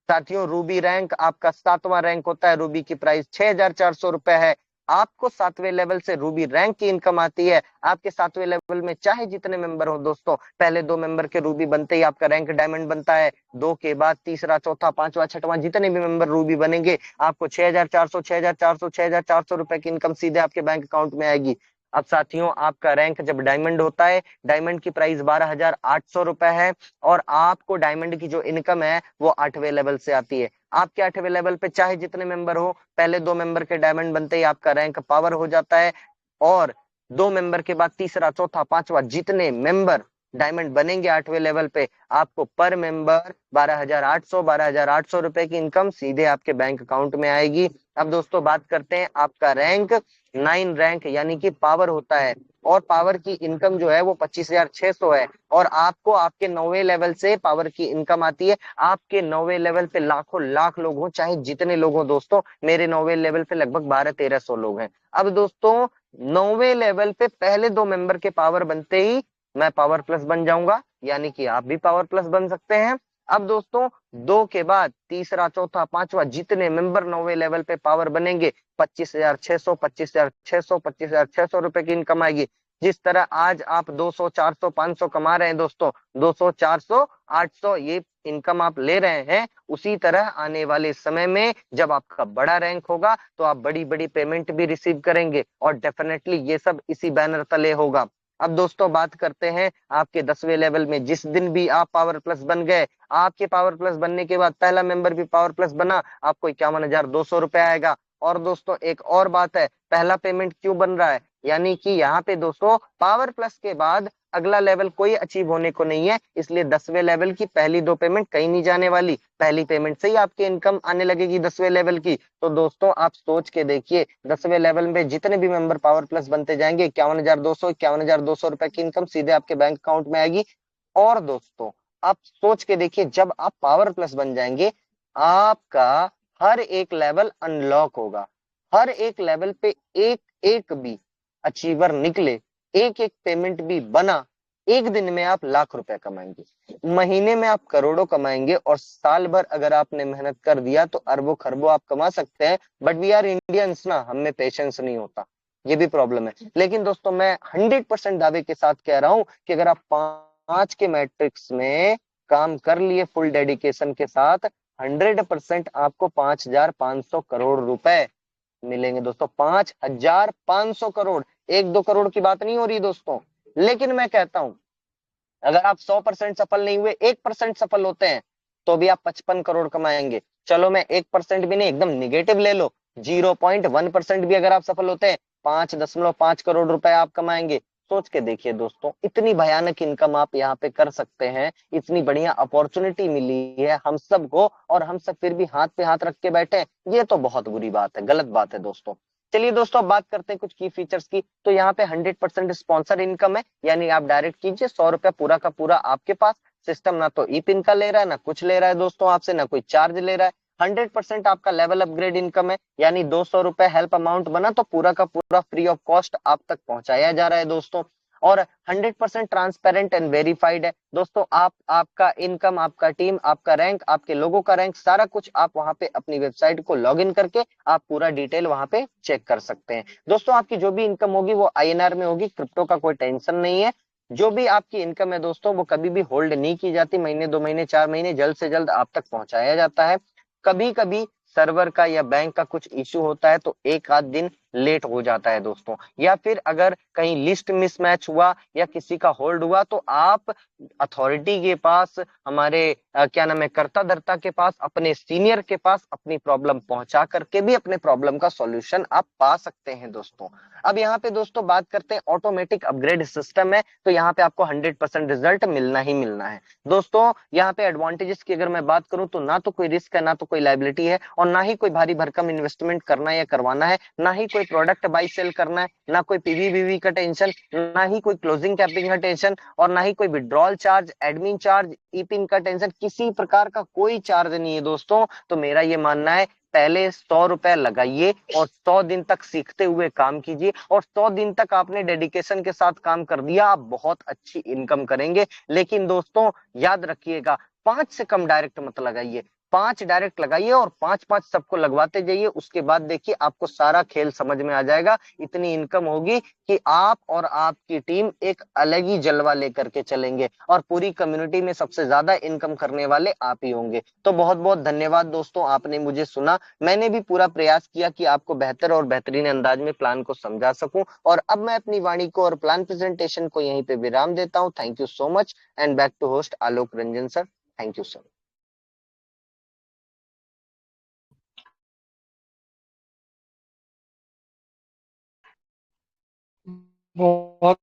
साथियों रूबी रैंक आपका 7वां रैंक होता है। रूबी की प्राइस 6400 रुपए है। आपको 7वें लेवल से रूबी रैंक की इनकम आती है। आपके 7वें लेवल में चाहे जितने मेंबर हो दोस्तों, पहले 2 मेंबर के रूबी बनते ही आपका रैंक डायमंड बनता है। 2 के बाद तीसरा, चौथा, पांचवा, छठवां जितने भी मेंबर रूबी बनेंगे, आपको 6400 रुपए की इनकम सीधे आपके बैंक अकाउंट में आएगी। अब साथियों आपका रैंक जब डायमंड होता है, डायमंड की प्राइस 12,800 रुपए है। और आपको डायमंड की जो इनकम है वो 8वें लेवल से आती है। आपके 8वें लेवल पे चाहे जितने मेंबर हो, पहले 2 मेंबर के डायमंड बनते ही आपका रैंक पावर हो जाता है। और 2 मेंबर के बाद तीसरा, चौथा, पांचवा जितने मेंबर डायमंड बनेंगे 8वें लेवल पे, आपको पर मेंबर 12,800 रुपए की इनकम सीधे आपके बैंक अकाउंट में आएगी। अब दोस्तों बात करते हैं, आपका रैंक 9 रैंक यानी कि पावर होता है। और पावर की इनकम जो है वो 25,600 है। और आपको आपके 9वें लेवल से पावर की इनकम आती है। आपके 9वें लेवल पे लाखों लाख लोग हो, चाहे जितने लोग हो दोस्तों, मेरे 9वें लेवल पे लगभग 1200-1300 लोग हैं। अब दोस्तों 9वें लेवल पे पहले 2 मेंबर के पावर बनते ही मैं पावर प्लस बन जाऊंगा, यानी कि आप भी पावर प्लस बन सकते हैं। अब दोस्तों 2 के बाद तीसरा, चौथा, पांचवा जितने मेंबर 9वें लेवल पे पावर बनेंगे, 25,600, 25,600, 25,600 रुपए की इनकम आएगी। जिस तरह आज आप 200, 400, 500 कमा रहे हैं दोस्तों, 200, 400, 800 ये इनकम आप ले रहे हैं, उसी तरह आने वाले समय में जब आपका बड़ा रैंक होगा तो आप बड़ी बड़ी पेमेंट भी रिसीव करेंगे। और डेफिनेटली ये सब इसी बैनर तले होगा। अब दोस्तों बात करते हैं आपके 10वें लेवल में, जिस दिन भी आप पावर प्लस बन गए, आपके पावर प्लस बनने के बाद पहला मेंबर भी पावर प्लस बना, आपको 51,200 रुपए आएगा। और दोस्तों एक और बात है, पहला पेमेंट क्यों बन रहा है, यानी कि यहाँ पे दोस्तों पावर प्लस के बाद अगला लेवल कोई अचीव होने को नहीं है, इसलिए 10वें लेवल की पहली 2 पेमेंट कहीं नहीं जाने वाली। पहली पेमेंट से ही आपकी इनकम आने लगेगी 10वें लेवल की। तो दोस्तों आप सोच के देखिए, 10वें लेवल में जितने भी मेंबर पावर प्लस बनते जाएंगे, 51,200 रुपए की इनकम सीधे आपके बैंक अकाउंट में आएगी। और दोस्तों आप सोच के देखिए, जब आप पावर प्लस बन जाएंगे, आपका हर एक लेवल अनलॉक होगा। हर एक लेवल पे एक एक भी अचीवर निकले, एक एक पेमेंट भी बना, एक दिन में आप लाख रुपए कमाएंगे, महीने में आप करोड़ों कमाएंगे, और साल भर अगर आपने मेहनत कर दिया तो अरबों खरबों आप कमा सकते हैं। बट वी आर इंडियंस ना, हमें पेशेंस नहीं होता, ये भी प्रॉब्लम है। लेकिन दोस्तों मैं 100% दावे के साथ कह रहा हूं कि अगर आप 5 के मैट्रिक्स में काम कर लिए फुल डेडिकेशन के साथ, 100% आपको 5,500 करोड़ रुपए मिलेंगे दोस्तों। 5,500 करोड़, 1-2 करोड़ की बात नहीं हो रही दोस्तों। लेकिन मैं कहता हूं, अगर आप 100% सफल नहीं हुए, 1% सफल होते हैं, तो भी आप 55 करोड़ कमाएंगे। चलो मैं 1% भी नहीं, एकदम निगेटिव ले लो, 0.1% भी अगर आप सफल होते हैं, 5.5 करोड़ रुपए आप कमाएंगे। सोच के देखिए दोस्तों, इतनी भयानक इनकम आप यहाँ पे कर सकते हैं, इतनी बढ़िया अपॉर्चुनिटी मिली है हम सबको, और हम सब फिर भी हाथ पे हाथ रख के बैठे हैं। ये तो बहुत बुरी बात है, गलत बात है दोस्तों। चलिए दोस्तों, अब बात करते हैं कुछ की फीचर्स की। तो यहाँ पे 100% स्पॉन्सर इनकम है, यानी आप डायरेक्ट कीजिए, 100 रुपया पूरा का पूरा आपके पास। सिस्टम ना तो ई पिन का ले रहा है, ना कुछ ले रहा है दोस्तों आपसे, ना कोई चार्ज ले रहा है। 100% आपका लेवल अपग्रेड इनकम है, यानी 200 रुपए हेल्प अमाउंट बना तो पूरा का पूरा फ्री ऑफ कॉस्ट आप तक पहुंचाया जा रहा है दोस्तों। और 100% ट्रांसपेरेंट एंड वेरीफाइड है दोस्तों। आप, आपका इनकम, आपका टीम, आपका रैंक, आपके लोगों का रैंक, सारा कुछ आप वहां पे अपनी वेबसाइट को लॉग इन करके आप पूरा डिटेल वहां पे चेक कर सकते हैं दोस्तों। आपकी जो भी इनकम होगी वो आईएनआर में होगी, क्रिप्टो का कोई टेंशन नहीं है। जो भी आपकी इनकम है दोस्तों, वो कभी भी होल्ड नहीं की जाती, महीने 2 महीने 4 महीने, जल्द से जल्द आप तक पहुंचाया जाता है। कभी कभी सर्वर का या बैंक का कुछ इश्यू होता है तो एक आध दिन लेट हो जाता है दोस्तों, या फिर अगर कहीं लिस्ट मिसमैच हुआ या किसी का होल्ड हुआ, तो आप अथॉरिटी के पास, हमारे क्या नाम है, कर्ता धर्ता के पास, अपने सीनियर के पास अपनी प्रॉब्लम पहुंचा करके भी अपने प्रॉब्लम का सॉल्यूशन आप पा सकते हैं दोस्तों। अब यहाँ पे दोस्तों बात करते हैं, ऑटोमेटिक अपग्रेड सिस्टम है, तो यहाँ पे आपको 100% रिजल्ट मिलना ही मिलना है दोस्तों। यहाँ पे एडवांटेजेस की अगर मैं बात करूं, तो ना तो कोई रिस्क है, ना तो कोई लाइबिलिटी है, और ना ही कोई भारी भरकम इन्वेस्टमेंट करना या करवाना है, ना ही कोई प्रोडक्ट बाई सेल करना है, ना कोई पीवी का टेंशन, ना ही कोई क्लोजिंग कैपिंग का टेंशन, और ना ही कोई विड्रॉल चार्ज, एडमिन चार्ज, ई पिन का टेंशन, किसी प्रकार का कोई चार्ज नहीं है दोस्तों। तो मेरा ये मानना है, पहले 100 रुपए लगाइए और 100 दिन तक सीखते हुए काम कीजिए, और 100 दिन तक आपने डेडिकेशन के साथ काम कर दिया, आप बहुत अच्छी इनकम करेंगे। लेकिन दोस्तों याद रखिएगा, 5 से कम डायरेक्ट मत लगाइए, 5 डायरेक्ट लगाइए और 5-5 सबको लगवाते जाइए। उसके बाद देखिए आपको सारा खेल समझ में आ जाएगा, इतनी इनकम होगी कि आप और आपकी टीम एक अलग ही जलवा लेकर के चलेंगे, और पूरी कम्युनिटी में सबसे ज्यादा इनकम करने वाले आप ही होंगे। तो बहुत बहुत धन्यवाद दोस्तों, आपने मुझे सुना। मैंने भी पूरा प्रयास किया कि आपको बेहतर और बेहतरीन अंदाज में प्लान को समझा सकूं, और अब मैं अपनी वाणी को और प्लान प्रेजेंटेशन को यहीं पे विराम देता हूं। Thank you so much, and back to host Alok Ranjan sir. Thank you sir. बहुत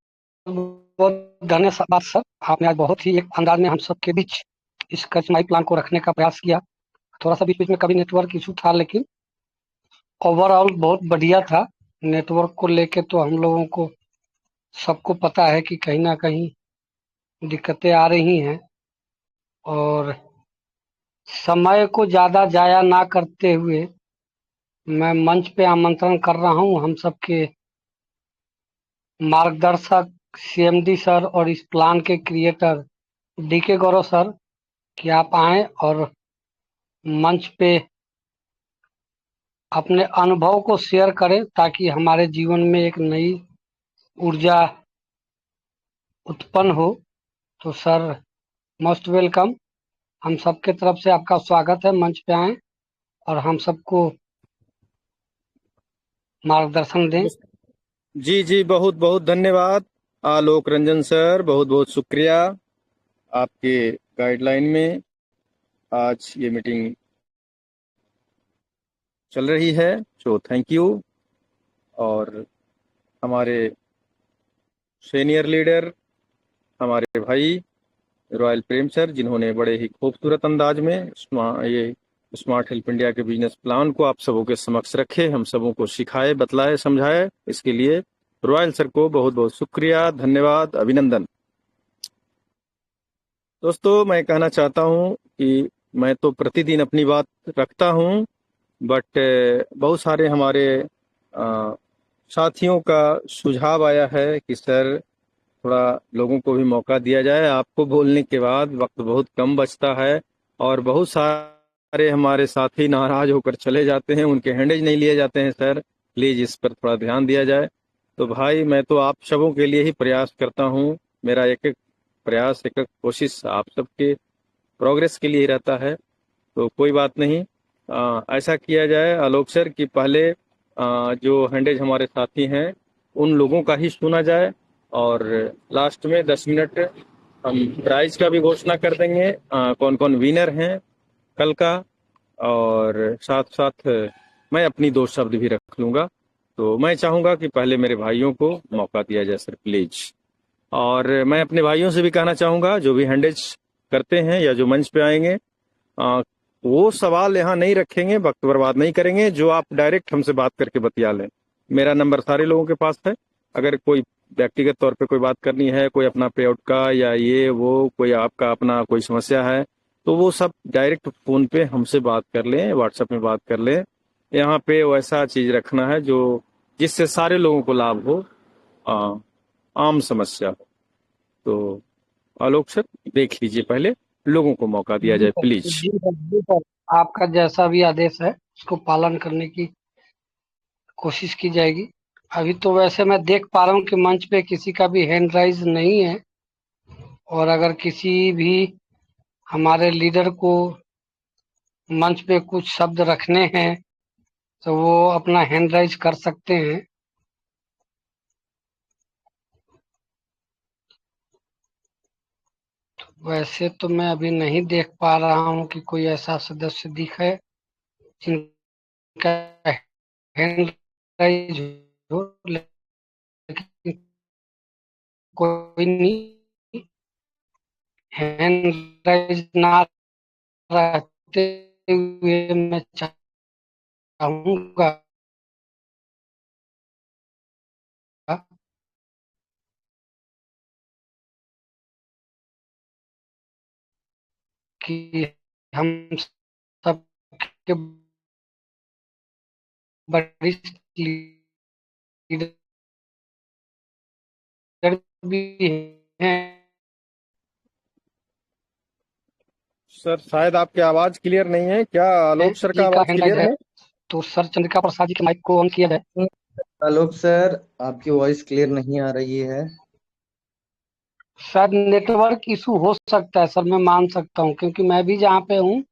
बहुत धन्यवाद सर। आपने आज बहुत ही एक अंदाज में हम सबके बीच इस कस्टमाइज प्लान को रखने का प्रयास किया। थोड़ा सा बीच बीच में कभी नेटवर्क इशू था, लेकिन ओवरऑल बहुत बढ़िया था। नेटवर्क को लेके तो हम लोगों को सबको पता है कि कहीं ना कहीं दिक्कतें आ रही हैं, और समय को ज़्यादा जाया ना करते हुए मैं मंच पे आमंत्रण कर रहा हूँ हम सबके मार्गदर्शक सीएमडी सर और इस प्लान के क्रिएटर डीके गौरव सर, कि आप आएं और मंच पे अपने अनुभव को शेयर करें, ताकि हमारे जीवन में एक नई ऊर्जा उत्पन्न हो। तो सर मोस्ट वेलकम, हम सबके तरफ से आपका स्वागत है। मंच पे आएं और हम सबको मार्गदर्शन दें। जी जी, बहुत बहुत धन्यवाद आलोक रंजन सर, बहुत बहुत शुक्रिया। आपके गाइडलाइन में आज ये मीटिंग चल रही है, सो थैंक यू। और हमारे सीनियर लीडर, हमारे भाई रॉयल प्रेम सर, जिन्होंने बड़े ही खूबसूरत अंदाज में ये स्मार्ट हेल्प इंडिया के बिजनेस प्लान को आप सबों के समक्ष रखे, हम सबों को सिखाए, बतलाए, समझाए, इसके लिए रॉयल सर को बहुत बहुत शुक्रिया, धन्यवाद, अभिनंदन। दोस्तों, मैं कहना चाहता हूँ कि मैं तो प्रतिदिन अपनी बात रखता हूँ, बट बहुत सारे हमारे अ, साथियों का सुझाव आया है कि सर थोड़ा लोगों को भी मौका दिया जाए। आपको बोलने के बाद वक्त बहुत कम बचता है और बहुत सारे हमारे साथी नाराज होकर चले जाते हैं, उनके हैंडेज नहीं लिए जाते हैं। सर प्लीज इस पर थोड़ा ध्यान दिया जाए। तो भाई मैं तो आप सबों के लिए ही प्रयास करता हूँ। मेरा एक एक प्रयास, एक एक कोशिश आप सबके प्रोग्रेस के लिए ही रहता है। तो कोई बात नहीं, ऐसा किया जाए आलोक सर कि पहले जो हैंडेज हमारे साथी हैं उन लोगों का ही सुना जाए और लास्ट में 10 मिनट हम प्राइज का भी घोषणा कर देंगे, कौन कौन विनर हैं कल का। और साथ साथ मैं अपनी 2 शब्द भी रख लूँगा। तो मैं चाहूँगा कि पहले मेरे भाइयों को मौका दिया जाए सर प्लीज। और मैं अपने भाइयों से भी कहना चाहूँगा जो भी हैंडेज करते हैं या जो मंच पे आएंगे, वो सवाल यहाँ नहीं रखेंगे, वक्त बर्बाद नहीं करेंगे, जो आप डायरेक्ट हमसे बात करके बतिया लें। मेरा नंबर सारे लोगों के पास है। अगर कोई व्यक्तिगत तौर पे कोई बात करनी है, कोई अपना पे आउट का या ये वो कोई आपका अपना कोई समस्या है, तो वो सब डायरेक्ट फोन पे हमसे बात कर लें, व्हाट्सएप में बात कर लें। यहाँ पे वैसा चीज रखना है जो जिससे सारे लोगों को लाभ हो, आम समस्या हो। तो आलोक सर देख लीजिए, पहले लोगों को मौका दिया जी जाए सर, प्लीज। जी सर, जी सर, आपका जैसा भी आदेश है उसको पालन करने की कोशिश की जाएगी। अभी तो वैसे मैं देख पा रहा हूँ कि मंच पे किसी का भी हैंड राइज नहीं है, और अगर किसी भी हमारे लीडर को मंच पे कुछ शब्द रखने हैं तो वो अपना हैंड राइज कर सकते हैं। वैसे तो मैं अभी नहीं देख पा रहा हूँ कि कोई ऐसा सदस्य दिखे जिनका हैंड राइज हो, लेकिन कोई नहीं, हैंड राइज ना रहते हुए मैं चाहूंगा कि हम सबके वरिष्ठ लीडर भी हैं। सर शायद आपकी आवाज क्लियर नहीं है क्या? आलोक सर का जी का आवाज हैंड राइज क्लियर है, है? तो सर चंद्रिका प्रसाद जी के माइक को ऑन किया जाए। आलोक सर, आपकी वॉइस क्लियर नहीं आ रही है। शायद नेटवर्क इशू हो सकता है सर, मैं मान सकता हूँ, क्योंकि मैं भी जहाँ पे हूँ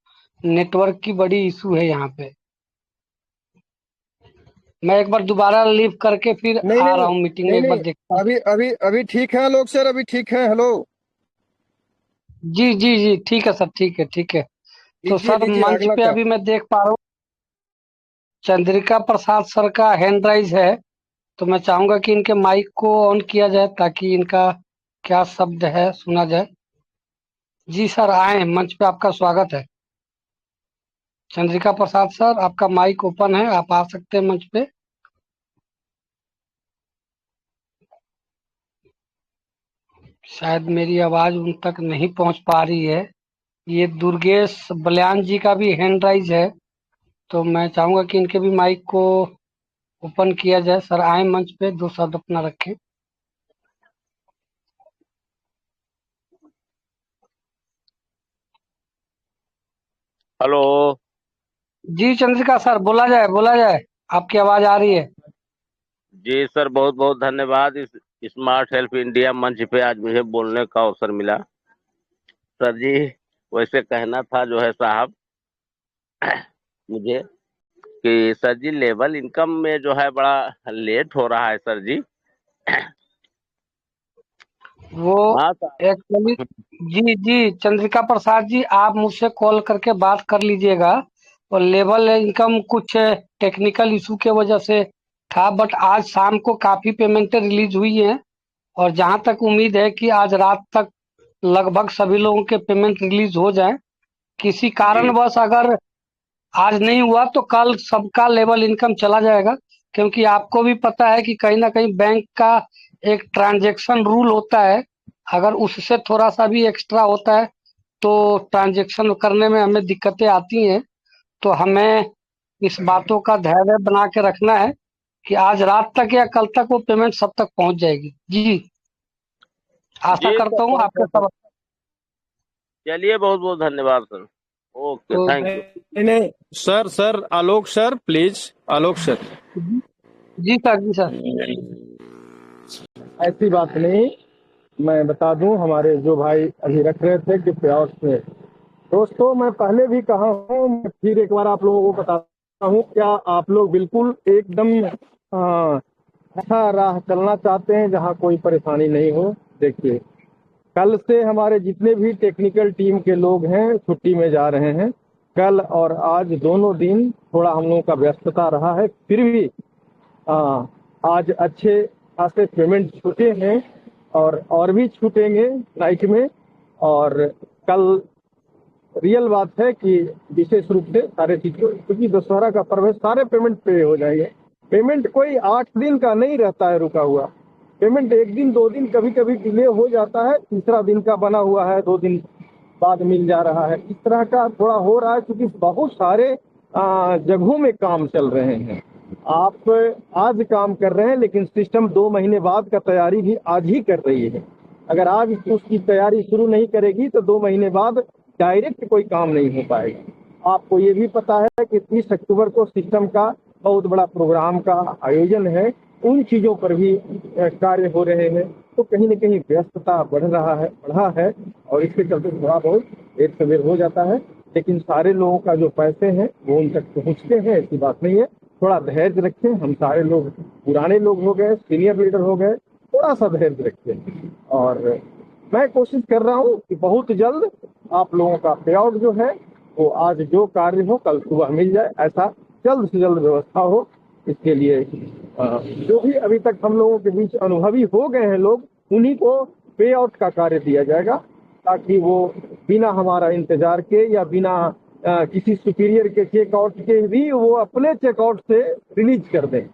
नेटवर्क की बड़ी इशू है यहाँ पे। मैं एक बार दोबारा लीव करके फिर नहीं आ नहीं, रहा हूँ मीटिंग में, नहीं एक बार नहीं, देखता हूँ। अभी अभी अभी ठीक है आलोक सर, अभी ठीक है। हेलो, जी जी जी, ठीक है सर, ठीक है ठीक है। तो लीजिए सर लीजिए मंच अगला पे का। अभी मैं देख पा रहा हूँ चंद्रिका प्रसाद सर का हैंड राइज है, तो मैं चाहूंगा कि इनके माइक को ऑन किया जाए ताकि इनका क्या शब्द है सुना जाए। जी सर, आए मंच पे, आपका स्वागत है। चंद्रिका प्रसाद सर, आपका माइक ओपन है, आप आ सकते हैं मंच पे। शायद मेरी आवाज उन तक नहीं पहुंच पा रही है। ये दुर्गेश बलियान जी का भी हैंड राइज है, तो मैं चाहूंगा कि इनके भी माइक को ओपन किया जाए। सर आए मंच पे, 2 शब्द अपना रखें। हेलो। जी चंद्रिका सर, बोला जाए बोला जाए, आपकी आवाज आ रही है। जी सर, बहुत बहुत धन्यवाद इस स्मार्ट हेल्प इंडिया मंच पे आज मुझे बोलने का अवसर मिला। सर जी, वैसे कहना था जो है साहब मुझे कि सर जी लेवल इनकम में जो है बड़ा लेट हो रहा है सर जी। वो हाँ सर। एक्चुअली, जी जी चंद्रिका प्रसाद जी, आप मुझसे कॉल करके बात कर लीजिएगा। और लेवल इनकम कुछ टेक्निकल इशू के वजह से था, बट आज शाम को काफी पेमेंटें रिलीज हुई हैं, और जहां तक उम्मीद है कि आज रात तक लगभग सभी लोगों के पेमेंट रिलीज हो जाए। किसी जी कारणवश अगर आज नहीं हुआ तो कल सबका लेवल इनकम चला जाएगा, क्योंकि आपको भी पता है कि कहीं ना कहीं बैंक का एक ट्रांजैक्शन रूल होता है, अगर उससे थोड़ा सा भी एक्स्ट्रा होता है तो ट्रांजैक्शन करने में हमें दिक्कतें आती हैं। तो हमें इस बातों का धैर्य बना के रखना है कि आज रात तक या कल तक वो पेमेंट सब तक पहुंच जाएगी। जी, आशा जी करता सर, हूँ बहुत आपके बहुत सब। चलिए, बहुत बहुत धन्यवाद सर। ओके, तो थैंक यू। नहीं नहीं sir, sir Alok sir, please Alok sir. जी सर, जी सर। ऐसी बात नहीं, मैं बता दूं, हमारे जो भाई अभी रख रहे थे कि प्रयास में, दोस्तों मैं पहले भी कहा हूं, मैं फिर एक बार आप लोगों को बताता हूं, क्या आप लोग बिल्कुल एकदम अच्छा राह चलना चाहते हैं जहां कोई परेशानी नहीं हो? देखिए, कल से हमारे जितने भी टेक्निकल टीम के लोग हैं छुट्टी में जा रहे हैं। कल और आज दोनों दिन थोड़ा हम लोगों का व्यस्तता रहा है, फिर भी आज अच्छे खासे पेमेंट छूटे हैं और भी छूटेंगे नाइट में। और कल रियल बात है कि विशेष रूप से सारे चीजों, क्योंकि दशहरा का पर्व है, सारे पेमेंट पे हो जाएंगे। पेमेंट कोई 8 दिन का नहीं रहता है रुका हुआ। पेमेंट 1 दिन 2 दिन कभी कभी डिले हो जाता है, तीसरा दिन का बना हुआ है 2 दिन बाद मिल जा रहा है। इस तरह का थोड़ा हो रहा है, क्योंकि बहुत सारे जगहों में काम चल रहे हैं। आप आज काम कर रहे हैं, लेकिन सिस्टम 2 महीने बाद का तैयारी भी आज ही कर रही है। अगर आज उसकी तैयारी शुरू नहीं करेगी तो 2 महीने बाद डायरेक्ट कोई काम नहीं हो पाएगा। आपको ये भी पता है कि 30 अक्टूबर को सिस्टम का बहुत बड़ा प्रोग्राम का आयोजन है, उन चीजों पर भी कार्य हो रहे हैं। तो कहीं न कहीं व्यस्तता बढ़ा है और इसके चलते थोड़ा बहुत देर सवेर हो जाता है, लेकिन सारे लोगों का जो पैसे हैं वो उन तक पहुंचते हैं, ऐसी बात नहीं है। थोड़ा धैर्य रखें, हम सारे लोग पुराने लोग हो गए, सीनियर लीडर हो गए, थोड़ा सा धैर्य रखें। और मैं कोशिश कर रहा हूँ कि बहुत जल्द आप लोगों का पे आउट जो है वो आज जो कार्य हो कल सुबह मिल जाए, ऐसा जल्द से जल्द व्यवस्था हो। इसके लिए जो भी अभी तक हम लोगों के बीच अनुभवी हो गए हैं लोग, उन्हीं को पे आउट का कार्य दिया जाएगा, ताकि वो बिना हमारा इंतजार के या बिना किसी सुपीरियर के चेकआउट के भी वो अपने चेकआउट से रिलीज कर दें।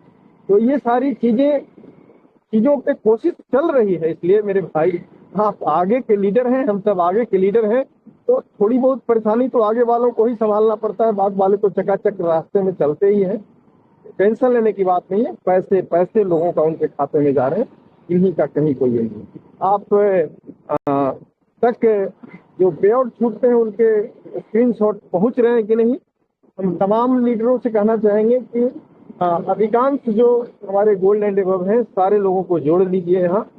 तो ये सारी चीजों पे कोशिश चल रही है। इसलिए मेरे भाई, आप आगे के लीडर हैं, हम सब आगे के लीडर हैं, तो थोड़ी बहुत परेशानी तो आगे वालों को ही संभालना पड़ता है, बाद वाले तो चकाचक रास्ते में चलते ही हैं। टेंशन लेने की बात नहीं है, पैसे पैसे लोगों का उनके खाते में जा रहे हैं, इन्हीं का कहीं कोई नहीं। आप तक जो पे आउट छूटते हैं उनके स्क्रीनशॉट पहुंच रहे हैं कि नहीं? हम तमाम लीडरों से कहना चाहेंगे कि अधिकांश जो हमारे गोल्ड एंड एबव हैं सारे लोगों को जोड़ लीजिए यहाँ,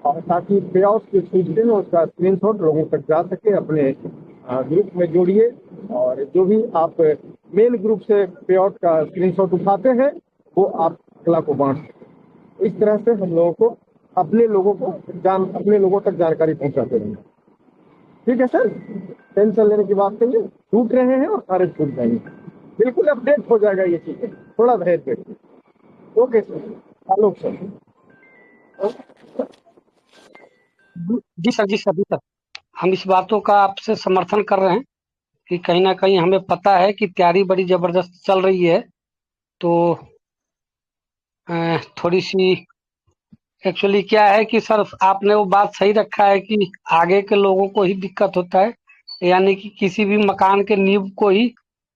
और ताकि पे आउट जो छूटते हैं उसका स्क्रीनशॉट लोगों तक जा सके। अपने ग्रुप में जोड़िए, और जो भी आप मेन ग्रुप से पे आउट का स्क्रीनशॉट उठाते हैं वो आप अगला को बांट सकते। इस तरह से हम लोगों को अपने लोगों तक जानकारी पहुंचाते रहेंगे। ठीक है सर, टेंशन लेने की बात नहीं है, छूट रहे हैं और सारे छूट जाएंगे, बिल्कुल अपडेट हो जाएगा ये चीजें, थोड़ा धैर्य रखिए। Okay sir, Alok sir. जी सर, जी सर, जी सर। हम इस बातों का आपसे समर्थन कर रहे हैं कि कहीं ना कहीं हमें पता है कि तैयारी बड़ी जबरदस्त चल रही है। तो थोड़ी सी एक्चुअली क्या है कि सर आपने वो बात सही रखा है कि आगे के लोगों को ही दिक्कत होता है, यानी कि किसी भी मकान के नींव को ही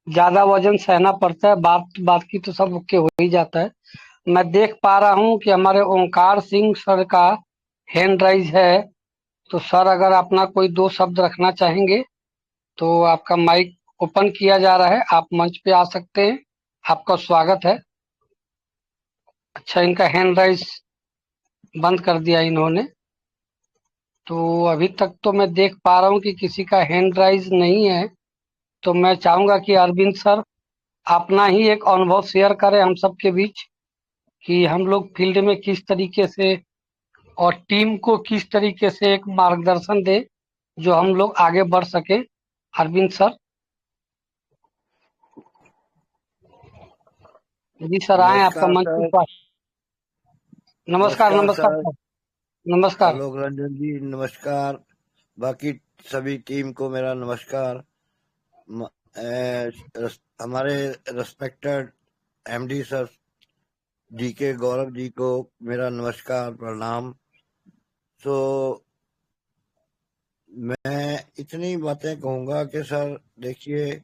ज्यादा वजन सहना पड़ता है। बात बात की तो सब ओके हो ही जाता है। मैं देख पा रहा हूँ कि हमारे ओंकार सिंह सर का हैंड राइज है। तो सर अगर अपना कोई 2 शब्द रखना चाहेंगे तो आपका माइक ओपन किया जा रहा है, आप मंच पे आ सकते हैं, आपका स्वागत है। अच्छा, इनका हैंड राइज बंद कर दिया इन्होंने। तो अभी तक तो मैं देख पा रहा हूँ कि किसी का हैंड राइज नहीं है। तो मैं चाहूंगा कि अरविंद सर अपना ही एक अनुभव शेयर करें हम सब के बीच कि हम लोग फील्ड में किस तरीके से और टीम को किस तरीके से एक मार्गदर्शन दे जो हम लोग आगे बढ़ सके। अरविंद सर। जी सर, आए आपका नमस्कार मंच पे सर। स्वागत। नमस्कार, नमस्कार नमस्कार सर। सर। नमस्कार। आलोक रंजन जी नमस्कार। बाकी सभी टीम को मेरा नमस्कार। हमारे respected MD sir DK Gaurav ji को मेरा नमस्कार प्रणाम। सो मैं इतनी बातें कहूंगा कि सर देखिए,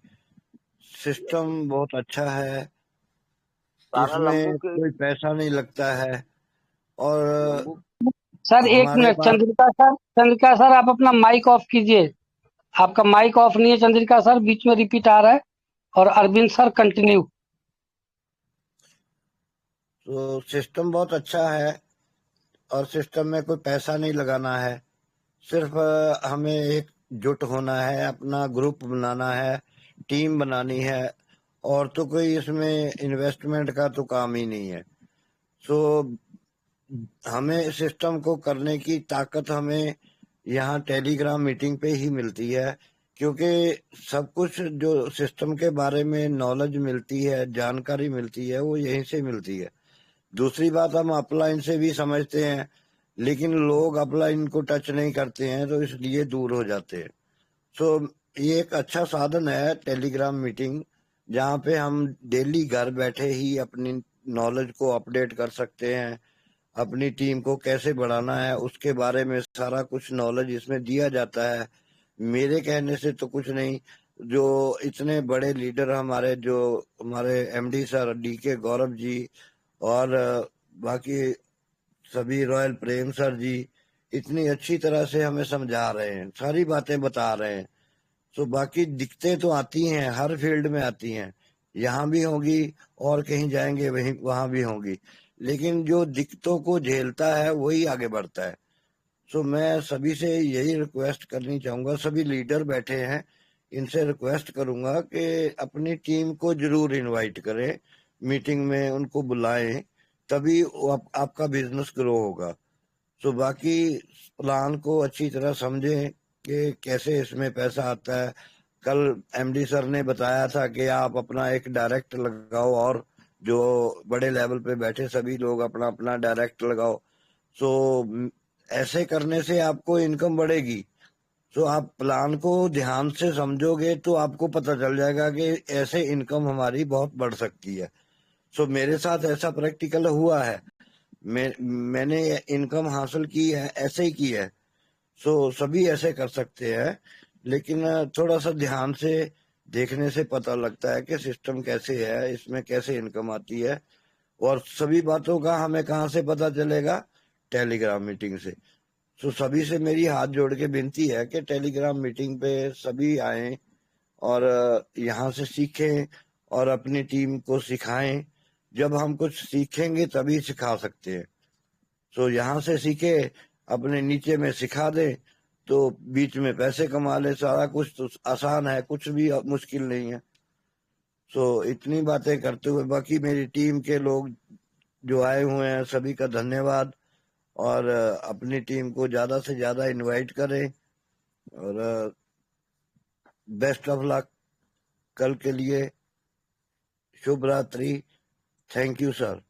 सिस्टम बहुत अच्छा है, सारा लंबू इसमें के कोई पैसा नहीं लगता है। और लंबू सर एक हमारे मिनट, पास चंद्रिका सर आप अपना माइक ऑफ कीजिए। आपका माइक ऑफ नहीं है चंद्रिका सर, बीच में रिपीट आ रहा है। और अरविंद सर कंटिन्यू। तो सिस्टम बहुत अच्छा है, और सिस्टम में कोई पैसा नहीं लगाना है। सिर्फ हमें एकजुट होना है, अपना ग्रुप बनाना है, टीम बनानी है, और तो कोई इसमें इन्वेस्टमेंट का तो काम ही नहीं है। सो हमें सिस्टम को करने की ताकत हमें यहाँ टेलीग्राम मीटिंग पे ही मिलती है, क्योंकि सब कुछ जो सिस्टम के बारे में नॉलेज मिलती है, जानकारी मिलती है, वो यहीं से मिलती है। दूसरी बात, हम अपलाइन से भी समझते हैं, लेकिन लोग अपलाइन को टच नहीं करते हैं, तो इसलिए दूर हो जाते हैं। सो ये एक अच्छा साधन है टेलीग्राम मीटिंग, जहाँ पे हम डेली घर बैठे ही अपनी नॉलेज को अपडेट कर सकते हैं। अपनी टीम को कैसे बढ़ाना है उसके बारे में सारा कुछ नॉलेज इसमें दिया जाता है। मेरे कहने से तो कुछ नहीं, जो इतने बड़े लीडर हमारे, जो हमारे MD sir DK Gaurav ji, और बाकी सभी रॉयल प्रेम सर जी इतनी अच्छी तरह से हमें समझा रहे हैं, सारी बातें बता रहे हैं। तो बाकी दिक्कतें तो आती हैं, हर फील्ड में आती हैं, यहाँ भी होगी और कहीं जाएंगे वहीं वहां भी होगी, लेकिन जो दिक्कतों को झेलता है वही आगे बढ़ता है। सो मैं सभी से यही रिक्वेस्ट करनी चाहूंगा, सभी लीडर बैठे हैं, इनसे रिक्वेस्ट करूंगा कि अपनी टीम को जरूर इनवाइट करें, मीटिंग में उनको बुलाएं, तभी आपका बिजनेस ग्रो होगा। सो बाकी प्लान को अच्छी तरह समझें कि कैसे इसमें पैसा आता है। कल एमडी सर ने बताया था कि आप अपना एक डायरेक्ट लगाओ, और जो बड़े लेवल पे बैठे सभी लोग अपना अपना डायरेक्ट लगाओ। सो ऐसे करने से आपको इनकम बढ़ेगी। सो आप प्लान को ध्यान से समझोगे तो आपको पता चल जाएगा कि ऐसे इनकम हमारी बहुत बढ़ सकती है। सो मेरे साथ ऐसा प्रैक्टिकल हुआ है, मैंने इनकम हासिल की है, ऐसे ही की है। सो सभी ऐसे कर सकते हैं, लेकिन थोड़ा सा ध्यान से देखने से पता लगता है कि सिस्टम कैसे है, इसमें कैसे इनकम आती है। और सभी बातों का हमें कहाँ से पता चलेगा? टेलीग्राम मीटिंग से। सो सभी से मेरी हाथ जोड़ के विनती है कि टेलीग्राम मीटिंग पे सभी आए, और यहाँ से सीखें और अपनी टीम को सिखाएं। जब हम कुछ सीखेंगे तभी सिखा सकते हैं। सो यहाँ से सीखे, अपने नीचे में सिखा दे, तो बीच में पैसे कमा ले। सारा कुछ तो आसान है, कुछ भी मुश्किल नहीं है। सो इतनी बातें करते हुए बाकी मेरी टीम के लोग जो आए हुए हैं सभी का धन्यवाद, और अपनी टीम को ज्यादा से ज्यादा इनवाइट करें, और बेस्ट ऑफ लक कल के लिए। शुभ रात्रि। Thank you sir.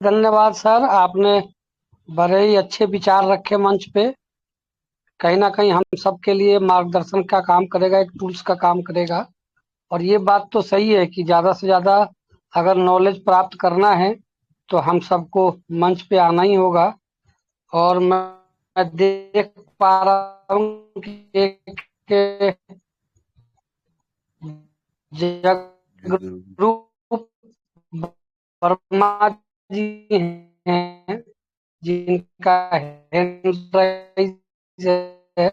धन्यवाद सर, आपने बड़े ही अच्छे विचार रखे मंच पे। कहीं ना कहीं हम सबके लिए मार्गदर्शन का काम करेगा, एक टूल्स का काम करेगा। और ये बात तो सही है कि ज्यादा से ज्यादा अगर नॉलेज प्राप्त करना है तो हम सबको मंच पे आना ही होगा। और मैं देख पा रहा हूँ कि एक जगरूप वर्मा जी हैं, जिनका हैंड राइज है।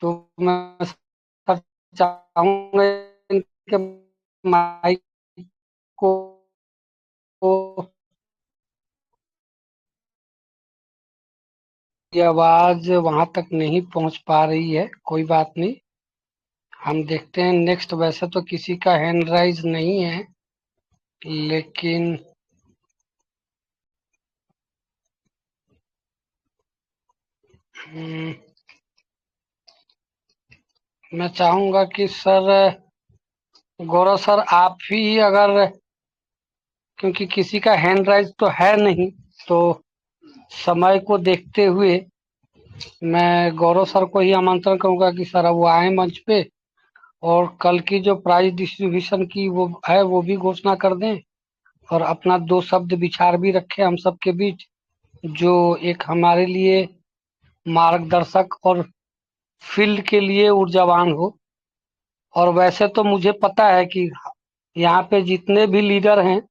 तो मैं सर चाहूंगा इनके माइक को की आवाज वहां तक नहीं पहुंच पा रही है, कोई बात नहीं, हम देखते हैं नेक्स्ट। वैसे तो किसी का हैंड राइज नहीं है, लेकिन मैं चाहूंगा कि सर गौरव सर आप ही अगर, क्योंकि किसी का हैंड राइज तो है नहीं, तो समय को देखते हुए मैं गौरव सर को ही आमंत्रण करूंगा कि सर वो आए मंच पे, और कल की जो प्राइज डिस्ट्रीब्यूशन की वो है वो भी घोषणा कर दें, और अपना दो शब्द विचार भी रखें हम सबके बीच, जो एक हमारे लिए मार्गदर्शक और फील्ड के लिए ऊर्जावान हो। और वैसे तो मुझे पता है कि यहाँ पे जितने भी लीडर हैं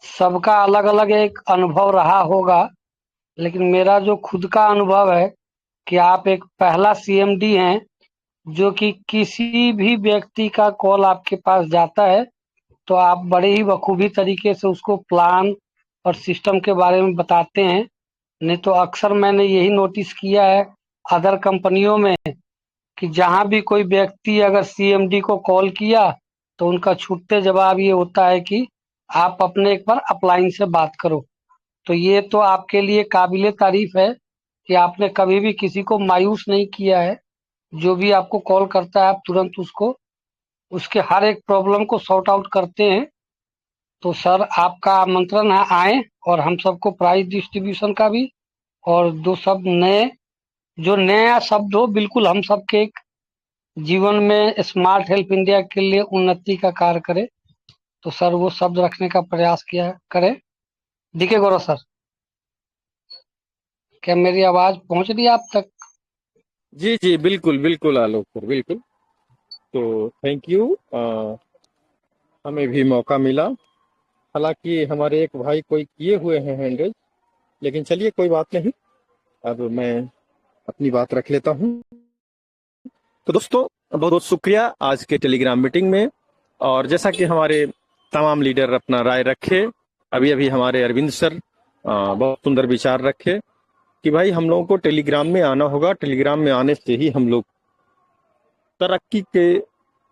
सबका अलग अलग एक अनुभव रहा होगा, लेकिन मेरा जो खुद का अनुभव है कि आप एक पहला सीएमडी हैं जो कि किसी भी व्यक्ति का कॉल आपके पास जाता है तो आप बड़े ही बखूबी तरीके से उसको प्लान और सिस्टम के बारे में बताते हैं। नहीं तो अक्सर मैंने यही नोटिस किया है अदर कंपनियों में कि जहां भी कोई व्यक्ति अगर सीएमडी को कॉल किया तो उनका छूटते जवाब ये होता है कि आप अपने एक बार अपलाइन से बात करो। तो ये तो आपके लिए काबिले तारीफ है कि आपने कभी भी किसी को मायूस नहीं किया है। जो भी आपको कॉल करता है आप तुरंत उसको उसके हर एक प्रॉब्लम को सॉर्ट आउट करते हैं। तो सर आपका आमंत्रण है, आए और हम सबको प्राइज डिस्ट्रीब्यूशन का भी, और दो सब नए जो नया शब्द हो बिल्कुल हम सबके एक जीवन में स्मार्ट हेल्प इंडिया के लिए उन्नति का कार्य करे, तो सर वो शब्द रखने का प्रयास किया करें। डीके गौरव सर, क्या मेरी आवाज पहुंच रही है आप तक? जी जी, बिल्कुल बिल्कुल आलोक सर, बिल्कुल। तो थैंक यू, हमें भी मौका मिला। हालांकि हमारे एक भाई कोई किए हुए हैं हैंड रेज, लेकिन चलिए कोई बात नहीं, अब मैं अपनी बात रख लेता हूँ। तो दोस्तों, बहुत बहुत शुक्रिया आज के टेलीग्राम मीटिंग में। और जैसा कि हमारे तमाम लीडर अपना राय रखे, अभी अभी हमारे अरविंद सर बहुत सुंदर विचार रखे कि भाई हम लोगों को टेलीग्राम में आना होगा, टेलीग्राम में आने से ही हम लोग तरक्की के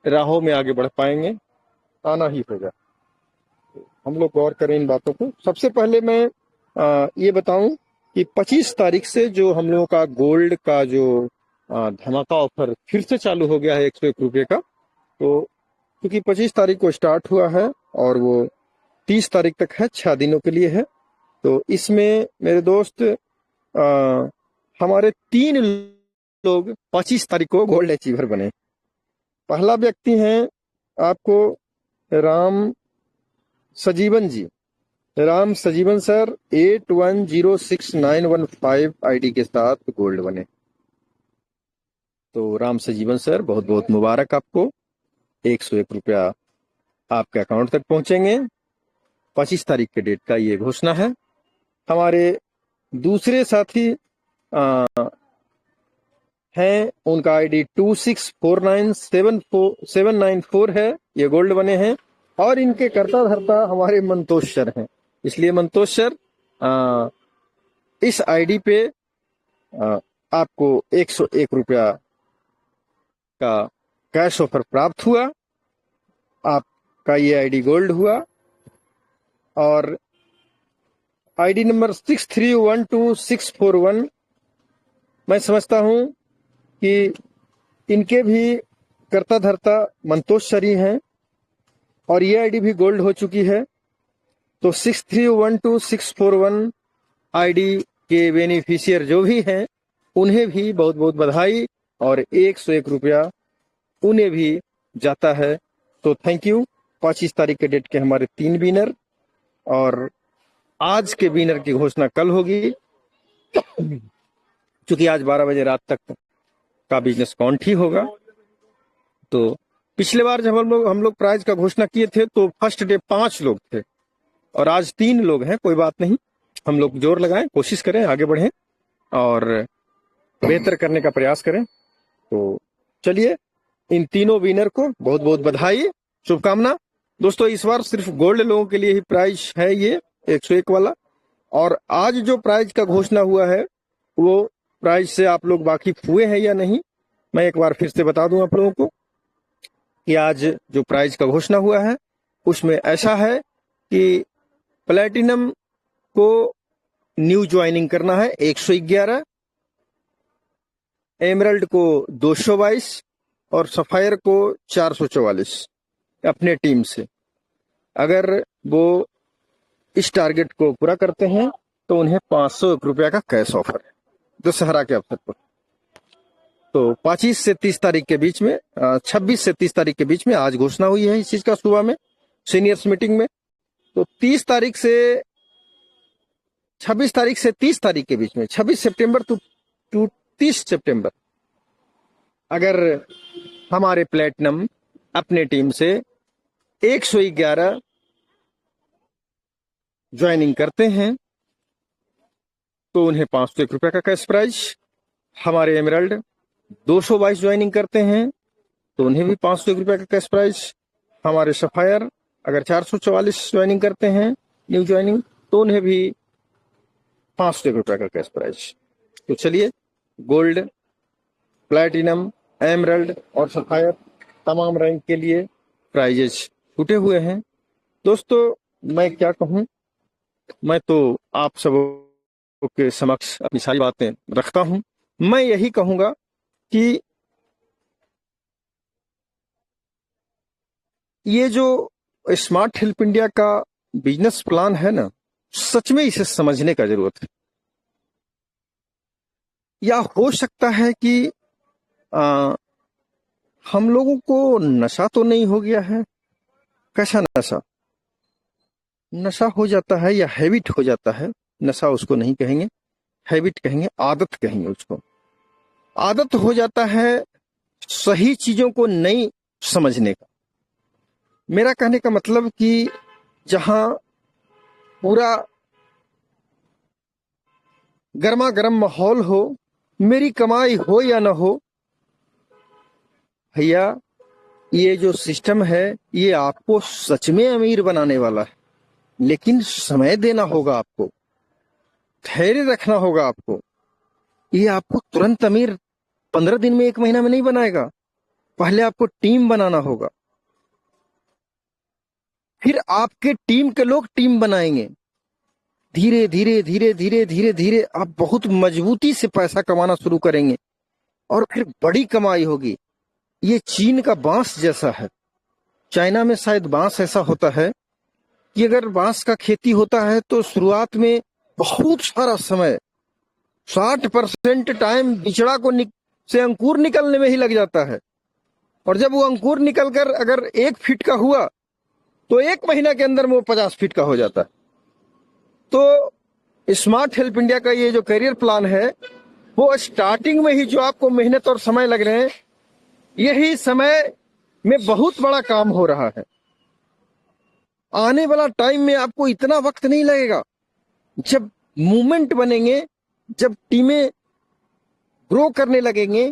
राहों में आगे बढ़ पाएंगे, आना ही होगा। हम लोग गौर करें इन बातों को। सबसे पहले मैं ये बताऊं कि 25 तारीख से जो हम लोगों का गोल्ड का जो धमाका ऑफर फिर से चालू हो गया है 101 रुपये का। तो क्योंकि 25 तारीख को स्टार्ट हुआ है और वो 30 तारीख तक है, 6 दिनों के लिए है। तो इसमें मेरे दोस्त हमारे 3 लोग 25 तारीख को गोल्ड अचीवर बने। पहला व्यक्ति हैं आपको राम सजीवन जी, राम सजीवन सर 81069115 आईडी के साथ गोल्ड बने। तो राम सजीवन सर बहुत बहुत मुबारक आपको, 101 रुपया आपके अकाउंट तक पहुंचेंगे। 25 तारीख के डेट का ये घोषणा है। हमारे दूसरे साथी हैं, उनका आईडी 264974794 है, ये गोल्ड बने हैं। और इनके कर्ता धर्ता हमारे मंतोष सर हैं, इसलिए मंतोष सर इस आईडी पे आपको 101 रुपया का कैश ऑफर प्राप्त हुआ, आपका ये आईडी गोल्ड हुआ। और आईडी नंबर 6312641, मैं समझता हूं कि इनके भी कर्ता धर्ता मंतोष सर ही हैं और ये आईडी भी गोल्ड हो चुकी है। तो 6312641 आईडी के बेनिफिशियर जो भी हैं उन्हें भी बहुत बहुत बधाई और 101 रुपया उन्हें भी जाता है। तो थैंक यू। 25 तारीख के डेट के हमारे 3 विनर, और आज के विनर की घोषणा कल होगी, क्योंकि आज 12 बजे रात तक का बिजनेस काउंट ही होगा। तो पिछले बार जब हम लोग प्राइज का घोषणा किए थे तो फर्स्ट डे 5 लोग थे और आज 3 लोग हैं। कोई बात नहीं, हम लोग जोर लगाएं, कोशिश करें, आगे बढ़ें और बेहतर करने का प्रयास करें। तो चलिए, इन तीनों विनर को बहुत बहुत बधाई, शुभकामना। दोस्तों, इस बार सिर्फ गोल्ड लोगों के लिए ही प्राइज है ये 101 वाला। और आज जो प्राइज का घोषणा हुआ है वो प्राइज से आप लोग वाकिफ हुए हैं या नहीं, मैं एक बार फिर से बता दूं आप लोगों को कि आज जो प्राइज का घोषणा हुआ है उसमें ऐसा है कि प्लैटिनम को न्यू ज्वाइनिंग करना है 111, एमरल्ड को 222 और सफायर को 444 अपने टीम से। अगर वो इस टारगेट को पूरा करते हैं तो उन्हें 501 रुपया का कैश ऑफर है दशहरा के अवसर पर। तो 25 से 30 तारीख के बीच में 26 से 30 तारीख के बीच में आज घोषणा हुई है इस चीज का सुबह में सीनियर्स मीटिंग में। तो 30 तारीख से 26 तारीख से 30 तारीख के बीच में, 26 सितंबर टू 30 सितंबर, अगर हमारे प्लेटिनम अपने टीम से 111 ज्वाइनिंग करते हैं तो उन्हें 501 रुपये का कैश प्राइज। हमारे एमरल्ड 222 ज्वाइनिंग करते हैं तो उन्हें भी 501 रुपये का कैश प्राइज। हमारे सफायर अगर 444 ज्वाइनिंग करते हैं न्यू ज्वाइनिंग तो उन्हें भी 501 रुपये का कैश प्राइज। तो चलिए, गोल्ड, प्लैटिनम, एमरल्ड और सफायर तमाम रैंक के लिए प्राइजेस छूटे हुए हैं। दोस्तों, मैं क्या कहूं, मैं तो आप सब के समक्ष अपनी सारी बातें रखता हूं। मैं यही कहूंगा कि ये जो स्मार्ट हेल्प इंडिया का बिजनेस प्लान है ना, सच में इसे समझने का जरूरत है। या हो सकता है कि हम लोगों को नशा तो नहीं हो गया है। कैसा नशा? नशा हो जाता है या हैबिट हो जाता है। नशा उसको नहीं कहेंगे, हैबिट कहेंगे, आदत कहेंगे उसको। आदत हो जाता है सही चीजों को नहीं समझने का। मेरा कहने का मतलब कि जहां पूरा गर्मा गर्म माहौल हो, मेरी कमाई हो या ना हो, भैया ये जो सिस्टम है ये आपको सच में अमीर बनाने वाला है, लेकिन समय देना होगा आपको, धैर्य रखना होगा आपको। ये आपको तुरंत अमीर 15 दिन में, 1 महीना में नहीं बनाएगा। पहले आपको टीम बनाना होगा, फिर आपके टीम के लोग टीम बनाएंगे। धीरे धीरे धीरे धीरे धीरे धीरे आप बहुत मजबूती से पैसा कमाना शुरू करेंगे और फिर बड़ी कमाई होगी। ये चीन का बांस जैसा है। चाइना में शायद बांस ऐसा होता है कि अगर बांस का खेती होता है तो शुरुआत में बहुत सारा समय, 60% टाइम बिचड़ा को से अंकुर निकलने में ही लग जाता है। और जब वो अंकुर निकलकर अगर 1 फीट का हुआ तो 1 महीना के अंदर में वो 50 फीट का हो जाता है। तो स्मार्ट हेल्प इंडिया का ये जो करियर प्लान है, वो स्टार्टिंग में ही जो आपको मेहनत और समय लग रहे हैं, यही समय में बहुत बड़ा काम हो रहा है। आने वाला टाइम में आपको इतना वक्त नहीं लगेगा। जब मूवमेंट बनेंगे, जब टीमें ग्रो करने लगेंगे,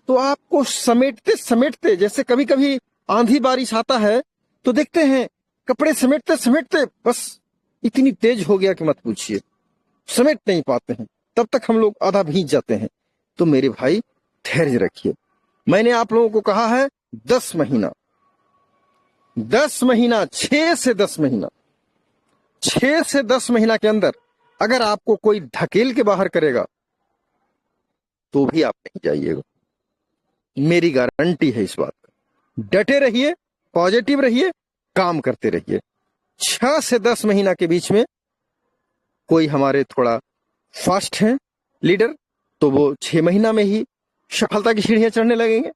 तो आपको समेटते समेटते, जैसे कभी कभी आंधी बारिश आता है तो देखते हैं कपड़े समेटते समेटते बस इतनी तेज हो गया कि मत पूछिए, समेट नहीं पाते हैं, तब तक हम लोग आधा भीग जाते हैं। तो मेरे भाई धैर्य रखिए। मैंने आप लोगों को कहा है 10 महीना, 10 महीना, 6 से 10 महीना, 6 से 10 महीना के अंदर अगर आपको कोई धकेल के बाहर करेगा तो भी आप नहीं जाइएगा। मेरी गारंटी है इस बात का। डटे रहिए, पॉजिटिव रहिए, काम करते रहिए। 6 से 10 महीना के बीच में कोई हमारे थोड़ा फास्ट हैं लीडर तो वो 6 महीना में ही सफलता की सीढ़ियां चढ़ने लगेंगे।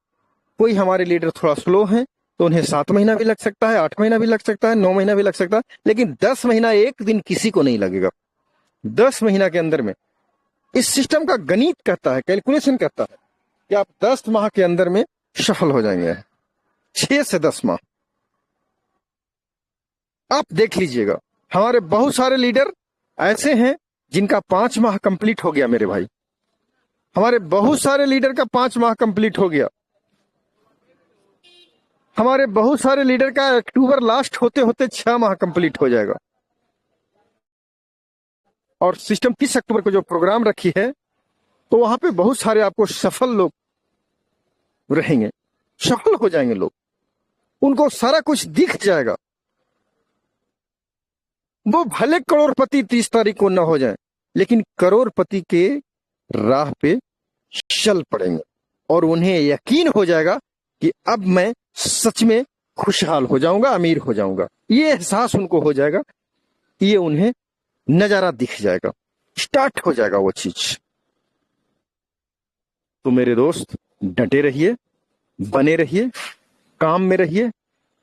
कोई हमारे लीडर थोड़ा स्लो हैं तो उन्हें 7 महीना भी लग सकता है, 8 महीना भी लग सकता है, 9 महीना भी लग सकता है, लेकिन 10 महीना एक दिन किसी को नहीं लगेगा। 10 महीना के अंदर में इस सिस्टम का गणित कहता है, कैलकुलेशन कहता है कि आप 10 माह के अंदर में सफल हो जाएंगे। 6 से 10 माह आप देख लीजिएगा। हमारे बहुत सारे लीडर ऐसे हैं जिनका 5 माह कंप्लीट हो गया। मेरे भाई, हमारे बहुत सारे लीडर का 5 माह कंप्लीट हो गया। हमारे बहुत सारे लीडर का अक्टूबर लास्ट होते होते 6 माह कंप्लीट हो जाएगा। और सिस्टम 30 अक्टूबर को जो प्रोग्राम रखी है तो वहां पे बहुत सारे आपको सफल लोग रहेंगे, सफल हो जाएंगे लोग, उनको सारा कुछ दिख जाएगा। वो भले करोड़पति 30 तारीख को न हो जाए, लेकिन करोड़पति के राह पे चल पड़ेंगे और उन्हें यकीन हो जाएगा कि अब मैं सच में खुशहाल हो जाऊंगा, अमीर हो जाऊंगा। ये एहसास उनको हो जाएगा, ये उन्हें नजारा दिख जाएगा, स्टार्ट हो जाएगा वो चीज। तो मेरे दोस्त डटे रहिए, बने रहिए, काम में रहिए।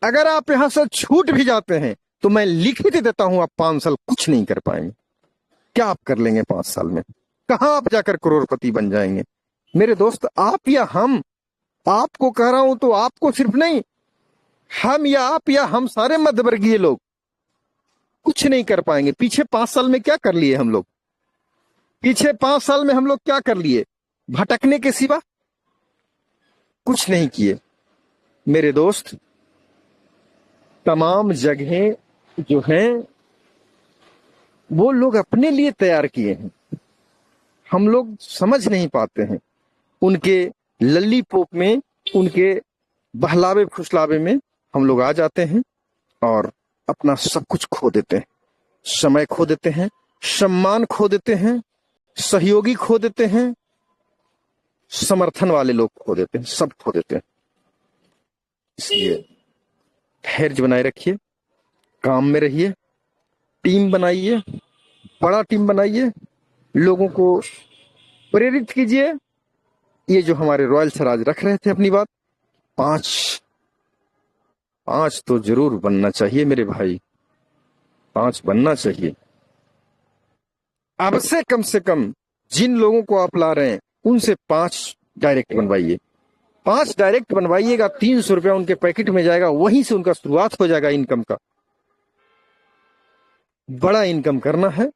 अगर आप यहां से छूट भी जाते हैं तो मैं लिख भी देता हूं आप 5 साल कुछ नहीं कर पाएंगे। क्या आप कर लेंगे 5 साल में? कहां आप जाकर करोड़पति बन जाएंगे? मेरे दोस्त, आप या हम, आपको कह रहा हूं तो आपको सिर्फ नहीं, हम या आप या हम सारे मध्यवर्गीय लोग कुछ नहीं कर पाएंगे। पीछे 5 साल में क्या कर लिए हम लोग? पीछे 5 साल में हम लोग क्या कर लिए? भटकने के सिवा कुछ नहीं किए। मेरे दोस्त, तमाम जगहें जो हैं वो लोग अपने लिए तैयार किए हैं, हम लोग समझ नहीं पाते हैं। उनके लल्ली पोप में, उनके बहलावे फुसलावे में हम लोग आ जाते हैं और अपना सब कुछ खो देते हैं। समय खो देते हैं, सम्मान खो देते हैं, सहयोगी खो देते हैं, समर्थन वाले लोग खो देते हैं, सब खो देते हैं। इसलिए धैर्य बनाए रखिए, काम में रहिए, टीम बनाइए, बड़ा टीम बनाइए, लोगों को प्रेरित कीजिए। ये जो हमारे रॉयल सर आज रख रहे थे अपनी बात, 5 तो जरूर बनना चाहिए मेरे भाई, 5 बनना चाहिए। अब से कम जिन लोगों को आप ला रहे हैं उनसे 5 डायरेक्ट बनवाइए। 5 डायरेक्ट बनवाइएगा, 300 रुपया उनके पैकेट में जाएगा, वहीं से उनका शुरुआत हो जाएगा इनकम का। बड़ा इनकम करना है,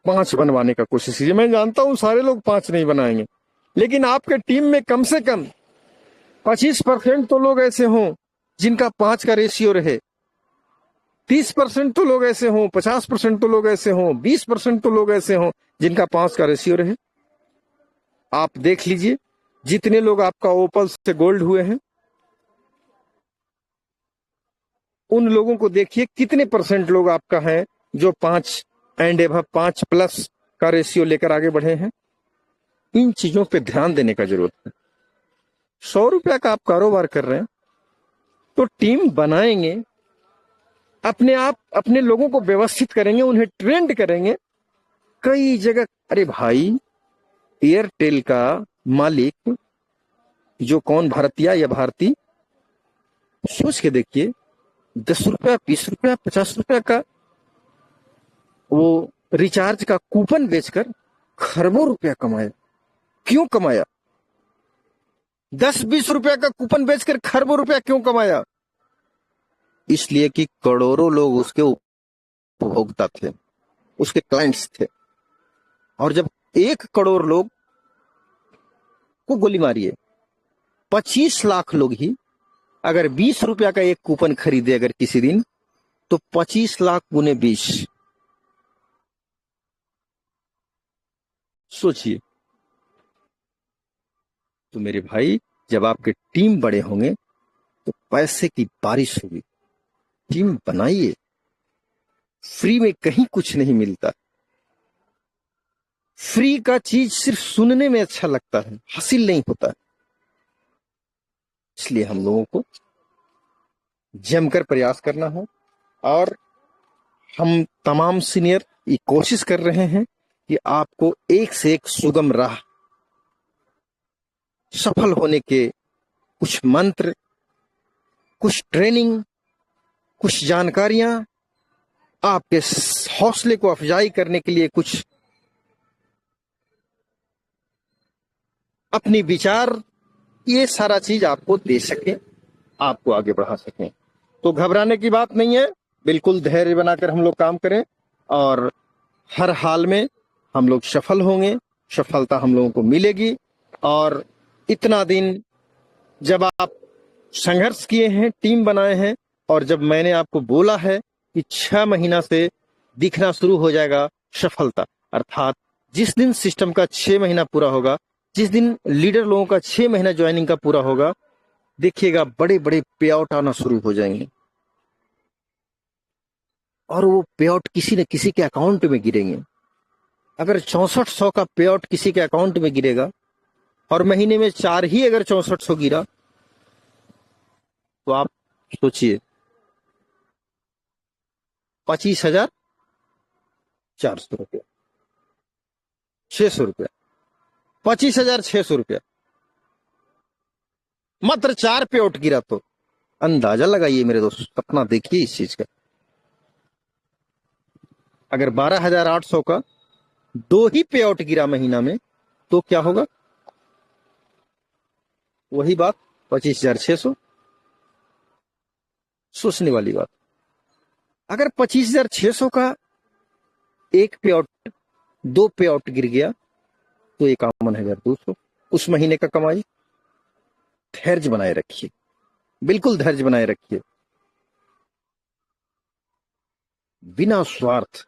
5 बनवाने का कोशिश कीजिए। मैं जानता हूं सारे लोग 5 नहीं बनाएंगे, लेकिन आपके टीम में कम से कम 25% तो लोग ऐसे हों जिनका 5 का रेशियो रहे, 30% तो लोग ऐसे हों, 50% तो लोग ऐसे हों, 20% तो लोग ऐसे हों जिनका 5 का रेशियो रहे। आप देख लीजिए जितने लोग आपका ओपल से गोल्ड हुए हैं, उन लोगों को देखिए कितने परसेंट लोग आपका हैं जो 5 एंड एबव 5+ का रेशियो लेकर आगे बढ़े हैं। इन चीजों पे ध्यान देने का जरूरत है। 100 रुपया का आप कारोबार कर रहे हैं तो टीम बनाएंगे, अपने आप अपने लोगों को व्यवस्थित करेंगे, उन्हें ट्रेंड करेंगे कई जगह। अरे भाई, एयरटेल का मालिक जो कौन, भारतीय या भारती, सोच के देखिए, 10 रुपया, 20 रुपया, 50 रुपया का वो रिचार्ज का कूपन बेचकर खरबों रुपया कमाया। क्यों कमाया? 10-20 रुपया का कूपन बेचकर खरबों रुपया क्यों कमाया? इसलिए कि करोड़ों लोग उसके उपभोक्ता थे, उसके क्लाइंट्स थे। और जब 1 करोड़ लोग को गोली मारिए, 25 लाख लोग ही अगर 20 रुपया का एक कूपन खरीदे अगर किसी दिन, तो 25 लाख गुने 20, सोचिए। तो मेरे भाई, जब आपके टीम बड़े होंगे तो पैसे की बारिश होगी। टीम बनाइए, फ्री में कहीं कुछ नहीं मिलता। फ्री का चीज सिर्फ सुनने में अच्छा लगता है, हासिल नहीं होता। इसलिए हम लोगों को जमकर प्रयास करना है और हम तमाम सीनियर ये कोशिश कर रहे हैं कि आपको एक से एक सुगम राह, सफल होने के कुछ मंत्र, कुछ ट्रेनिंग, कुछ जानकारियां, आपके हौसले को अफजाई करने के लिए कुछ अपनी विचार, ये सारा चीज आपको दे सके, आपको आगे बढ़ा सकें। तो घबराने की बात नहीं है, बिल्कुल धैर्य बनाकर हम लोग काम करें और हर हाल में हम लोग सफल होंगे, सफलता हम लोगों को मिलेगी। और इतना दिन जब आप संघर्ष किए हैं, टीम बनाए हैं, और जब मैंने आपको बोला है कि 6 महीना से दिखना शुरू हो जाएगा सफलता, अर्थात जिस दिन सिस्टम का 6 महीना पूरा होगा, जिस दिन लीडर लोगों का 6 महीना ज्वाइनिंग का पूरा होगा, देखिएगा बड़े बड़े पे आउट आना शुरू हो जाएंगे। और वो पे आउट किसी न किसी के अकाउंट में गिरेंगे। अगर 6400 का पे आउट किसी के अकाउंट में गिरेगा और महीने में 4 ही अगर 6400 गिरा, तो आप सोचिए 25,400 रुपया, 600 रुपया, 25,600 रुपया, मात्र 4 पे आउट गिरा। तो अंदाजा लगाइए मेरे दोस्त, अपना देखिए इस चीज का। अगर 12,800 का 2 ही पे आउट गिरा महीना में तो क्या होगा? वही बात 25,600। सोचने वाली बात। अगर 25,600 का एक पे आउट 2 पे आउट गिर गया तो 51,200 उस महीने का कमाई। धैर्य बनाए रखिए, बिल्कुल धैर्य बनाए रखिए, बिना स्वार्थ,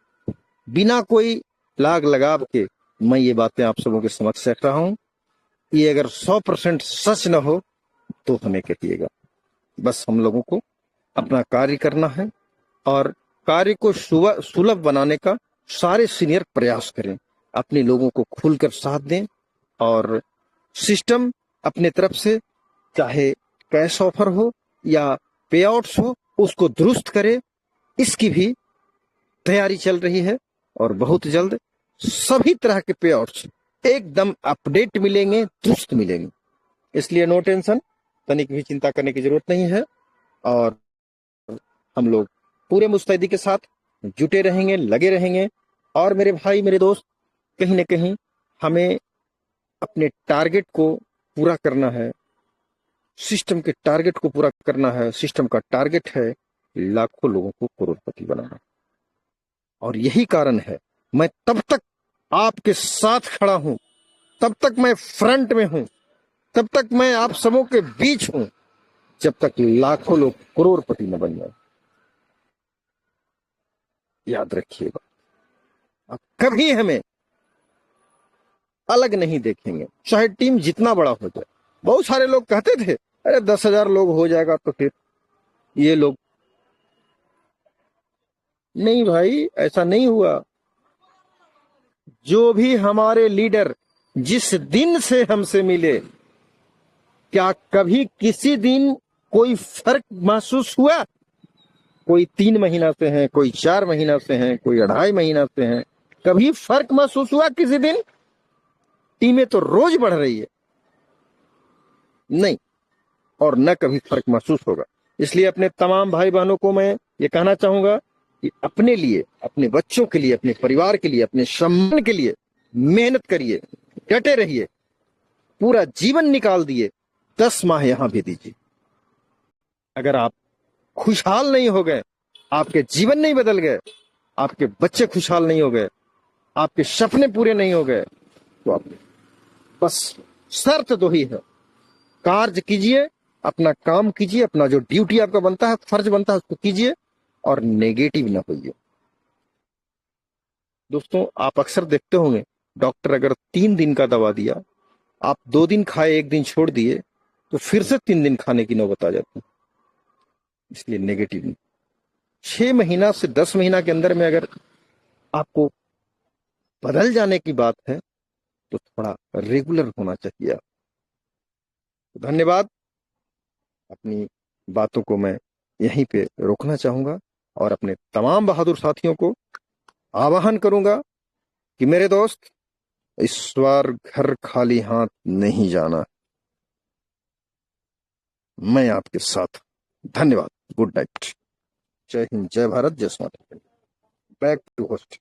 बिना कोई लाग लगाव के मैं ये बातें आप सबों के समक्ष रख रहा हूं। ये अगर 100% सच न हो तो हमें कहिएगा। बस हम लोगों को अपना कार्य करना है और कार्य को सुलभ बनाने का सारे सीनियर प्रयास करें, अपने लोगों को खुलकर साथ दें और सिस्टम अपने तरफ से चाहे कैश ऑफर हो या पे आउट्स हो उसको दुरुस्त करे। इसकी भी तैयारी चल रही है और बहुत जल्द सभी तरह के पे आउट्स एकदम अपडेट मिलेंगे, दुरुस्त मिलेंगे। इसलिए नो टेंशन, तनिक भी चिंता करने की जरूरत नहीं है और हम लोग पूरे मुस्तैदी के साथ जुटे रहेंगे, लगे रहेंगे। और मेरे भाई, मेरे दोस्त, कहीं ना कहीं हमें अपने टारगेट को पूरा करना है, सिस्टम के टारगेट को पूरा करना है। सिस्टम का टारगेट है लाखों लोगों को करोड़पति बनाना और यही कारण है मैं तब तक आपके साथ खड़ा हूं, तब तक मैं फ्रंट में हूं, तब तक मैं आप सबों के बीच हूं जब तक लाखों लोग करोड़पति न बन जाए। याद रखिएगा, आप कभी हमें अलग नहीं देखेंगे, चाहे टीम जितना बड़ा हो जाए। बहुत सारे लोग कहते थे अरे 10,000 लोग हो जाएगा तो फिर ये लोग, नहीं भाई, ऐसा नहीं हुआ। जो भी हमारे लीडर जिस दिन से हमसे मिले, क्या कभी किसी दिन कोई फर्क महसूस हुआ? कोई 3 महीना से हैं, कोई 4 महीना से हैं, कोई 2.5 महीना से हैं, कभी फर्क महसूस हुआ किसी दिन? टीमें तो रोज बढ़ रही है, नहीं, और न कभी फर्क महसूस होगा। इसलिए अपने तमाम भाई बहनों को मैं ये कहना चाहूंगा कि अपने लिए, अपने बच्चों के लिए, अपने परिवार के लिए, अपने सम्मान के लिए मेहनत करिए, डटे रहिए। पूरा जीवन निकाल दिए, 10 माह यहां भी दीजिए। अगर आप खुशहाल नहीं हो गए, आपके जीवन नहीं बदल गए, आपके बच्चे खुशहाल नहीं हो गए, आपके सपने पूरे नहीं हो गए, तो आप बस शर्त 2 ही है, कार्य कीजिए, अपना काम कीजिए, अपना जो ड्यूटी आपका बनता है, फर्ज बनता है, उसको कीजिए और नेगेटिव ना होइए। दोस्तों, आप अक्सर देखते होंगे डॉक्टर अगर 3 दिन का दवा दिया, आप 2 दिन खाए, 1 दिन छोड़ दिए, तो फिर से 3 दिन खाने की नौबत आ जाती है। इसलिए नेगेटिव नहीं। 6 महीना से 10 महीना के अंदर में अगर आपको बदल जाने की बात है तो थोड़ा रेगुलर होना चाहिए। धन्यवाद। अपनी बातों को मैं यहीं पे रोकना चाहूंगा और अपने तमाम बहादुर साथियों को आह्वान करूंगा कि मेरे दोस्त, इस बार घर खाली हाथ नहीं जाना। मैं आपके साथ। धन्यवाद। Good night. जय हिंद, जय भारत, जय माता। Back to host.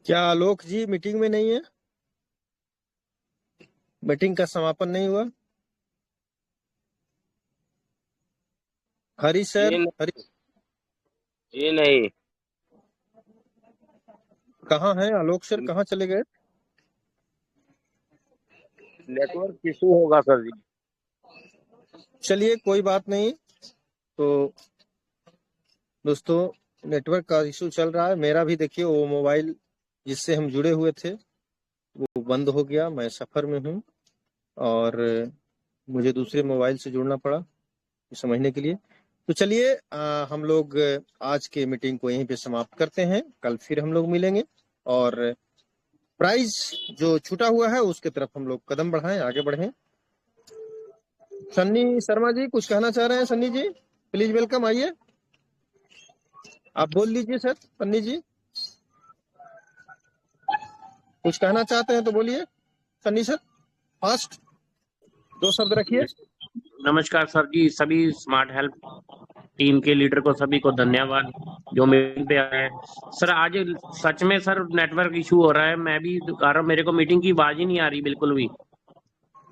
क्या आलोक जी मीटिंग में नहीं है? मीटिंग का समापन नहीं हुआ? हरी सर, हरी जी नहीं। कहाँ है आलोक सर? कहाँ चले गए? नेटवर्क इशू होगा सर जी। चलिए, कोई बात नहीं। तो दोस्तों, नेटवर्क का इशू चल रहा है। मेरा भी देखिए, वो मोबाइल जिससे हम जुड़े हुए थे वो बंद हो गया। मैं सफर में हूँ और मुझे दूसरे मोबाइल से जुड़ना पड़ा समझने के लिए। तो चलिए, हम लोग आज के मीटिंग को यहीं पे समाप्त करते हैं। कल फिर हम लोग मिलेंगे और प्राइज जो छूटा हुआ है उसके तरफ हम लोग कदम बढ़ाएं, आगे बढ़ें। सन्नी शर्मा जी कुछ कहना चाह रहे हैं? सन्नी जी प्लीज वेलकम, आइए आप बोल लीजिए सर। सन्नी जी कुछ कहना चाहते हैं तो बोलिए सन्नी सर, फास्ट 2 शब्द रखिए। नमस्कार सर जी, सभी स्मार्ट हेल्प टीम के लीडर को सभी को धन्यवाद जो मीटिंग पे आए हैं। सर आज सच में सर नेटवर्क इशू हो रहा है, मैं भी कर रहा हूँ, मेरे को मीटिंग की आवाज ही नहीं आ रही बिल्कुल भी,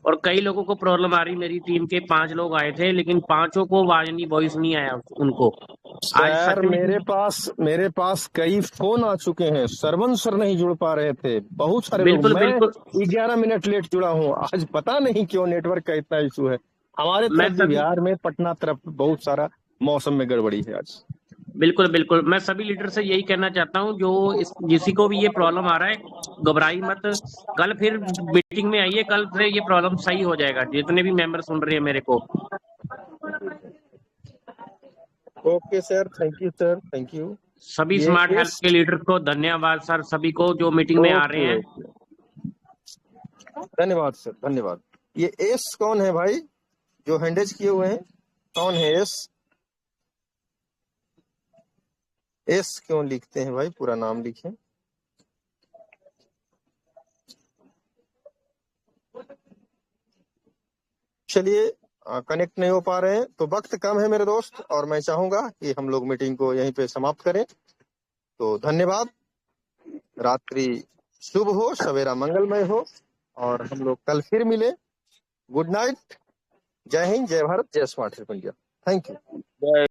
और कई लोगों को प्रॉब्लम आ रही। मेरी टीम के 5 लोग आए थे लेकिन 5 को आवाज नहीं, वॉइस नहीं आया उनको। आज सर सच में मेरे पास कई फोन आ चुके हैं, सरवन सर नहीं जुड़ पा रहे थे, बहुत सारे लोग। बिल्कुल मैं बिल्कुल 11 मिनट लेट जुड़ा हूँ आज, पता नहीं क्यों नेटवर्क का इतना इशू है हमारे मैं तरफ भी, सभी बिहार में पटना तरफ बहुत सारा मौसम में गड़बड़ी है आज। बिल्कुल बिल्कुल मैं सभी लीडर से यही कहना चाहता हूँ, जो किसी को भी ये प्रॉब्लम आ रहा है घबराई मत, कल फिर मीटिंग में आइए, कल से ये प्रॉब्लम सही हो जाएगा। जितने भी मेंबर सुन रहे हैं मेरे को, okay sir, thank you sir, thank you. सभी ये स्मार्ट हेल्प के लीडर को धन्यवाद सर, सभी को जो मीटिंग में आ रहे हैं। धन्यवाद सर, धन्यवाद। ये एस कौन है भाई जो हैंडेज किए हुए हैं? कौन है एस? एस क्यों लिखते हैं भाई, पूरा नाम लिखें। चलिए कनेक्ट नहीं हो पा रहे हैं तो वक्त कम है मेरे दोस्त, और मैं चाहूंगा कि हम लोग मीटिंग को यहीं पे समाप्त करें। तो धन्यवाद, रात्रि शुभ हो, सवेरा मंगलमय हो, और हम लोग कल फिर मिले। गुड नाइट, जय हिंद, जय भारत, जय smart help India. Thank you.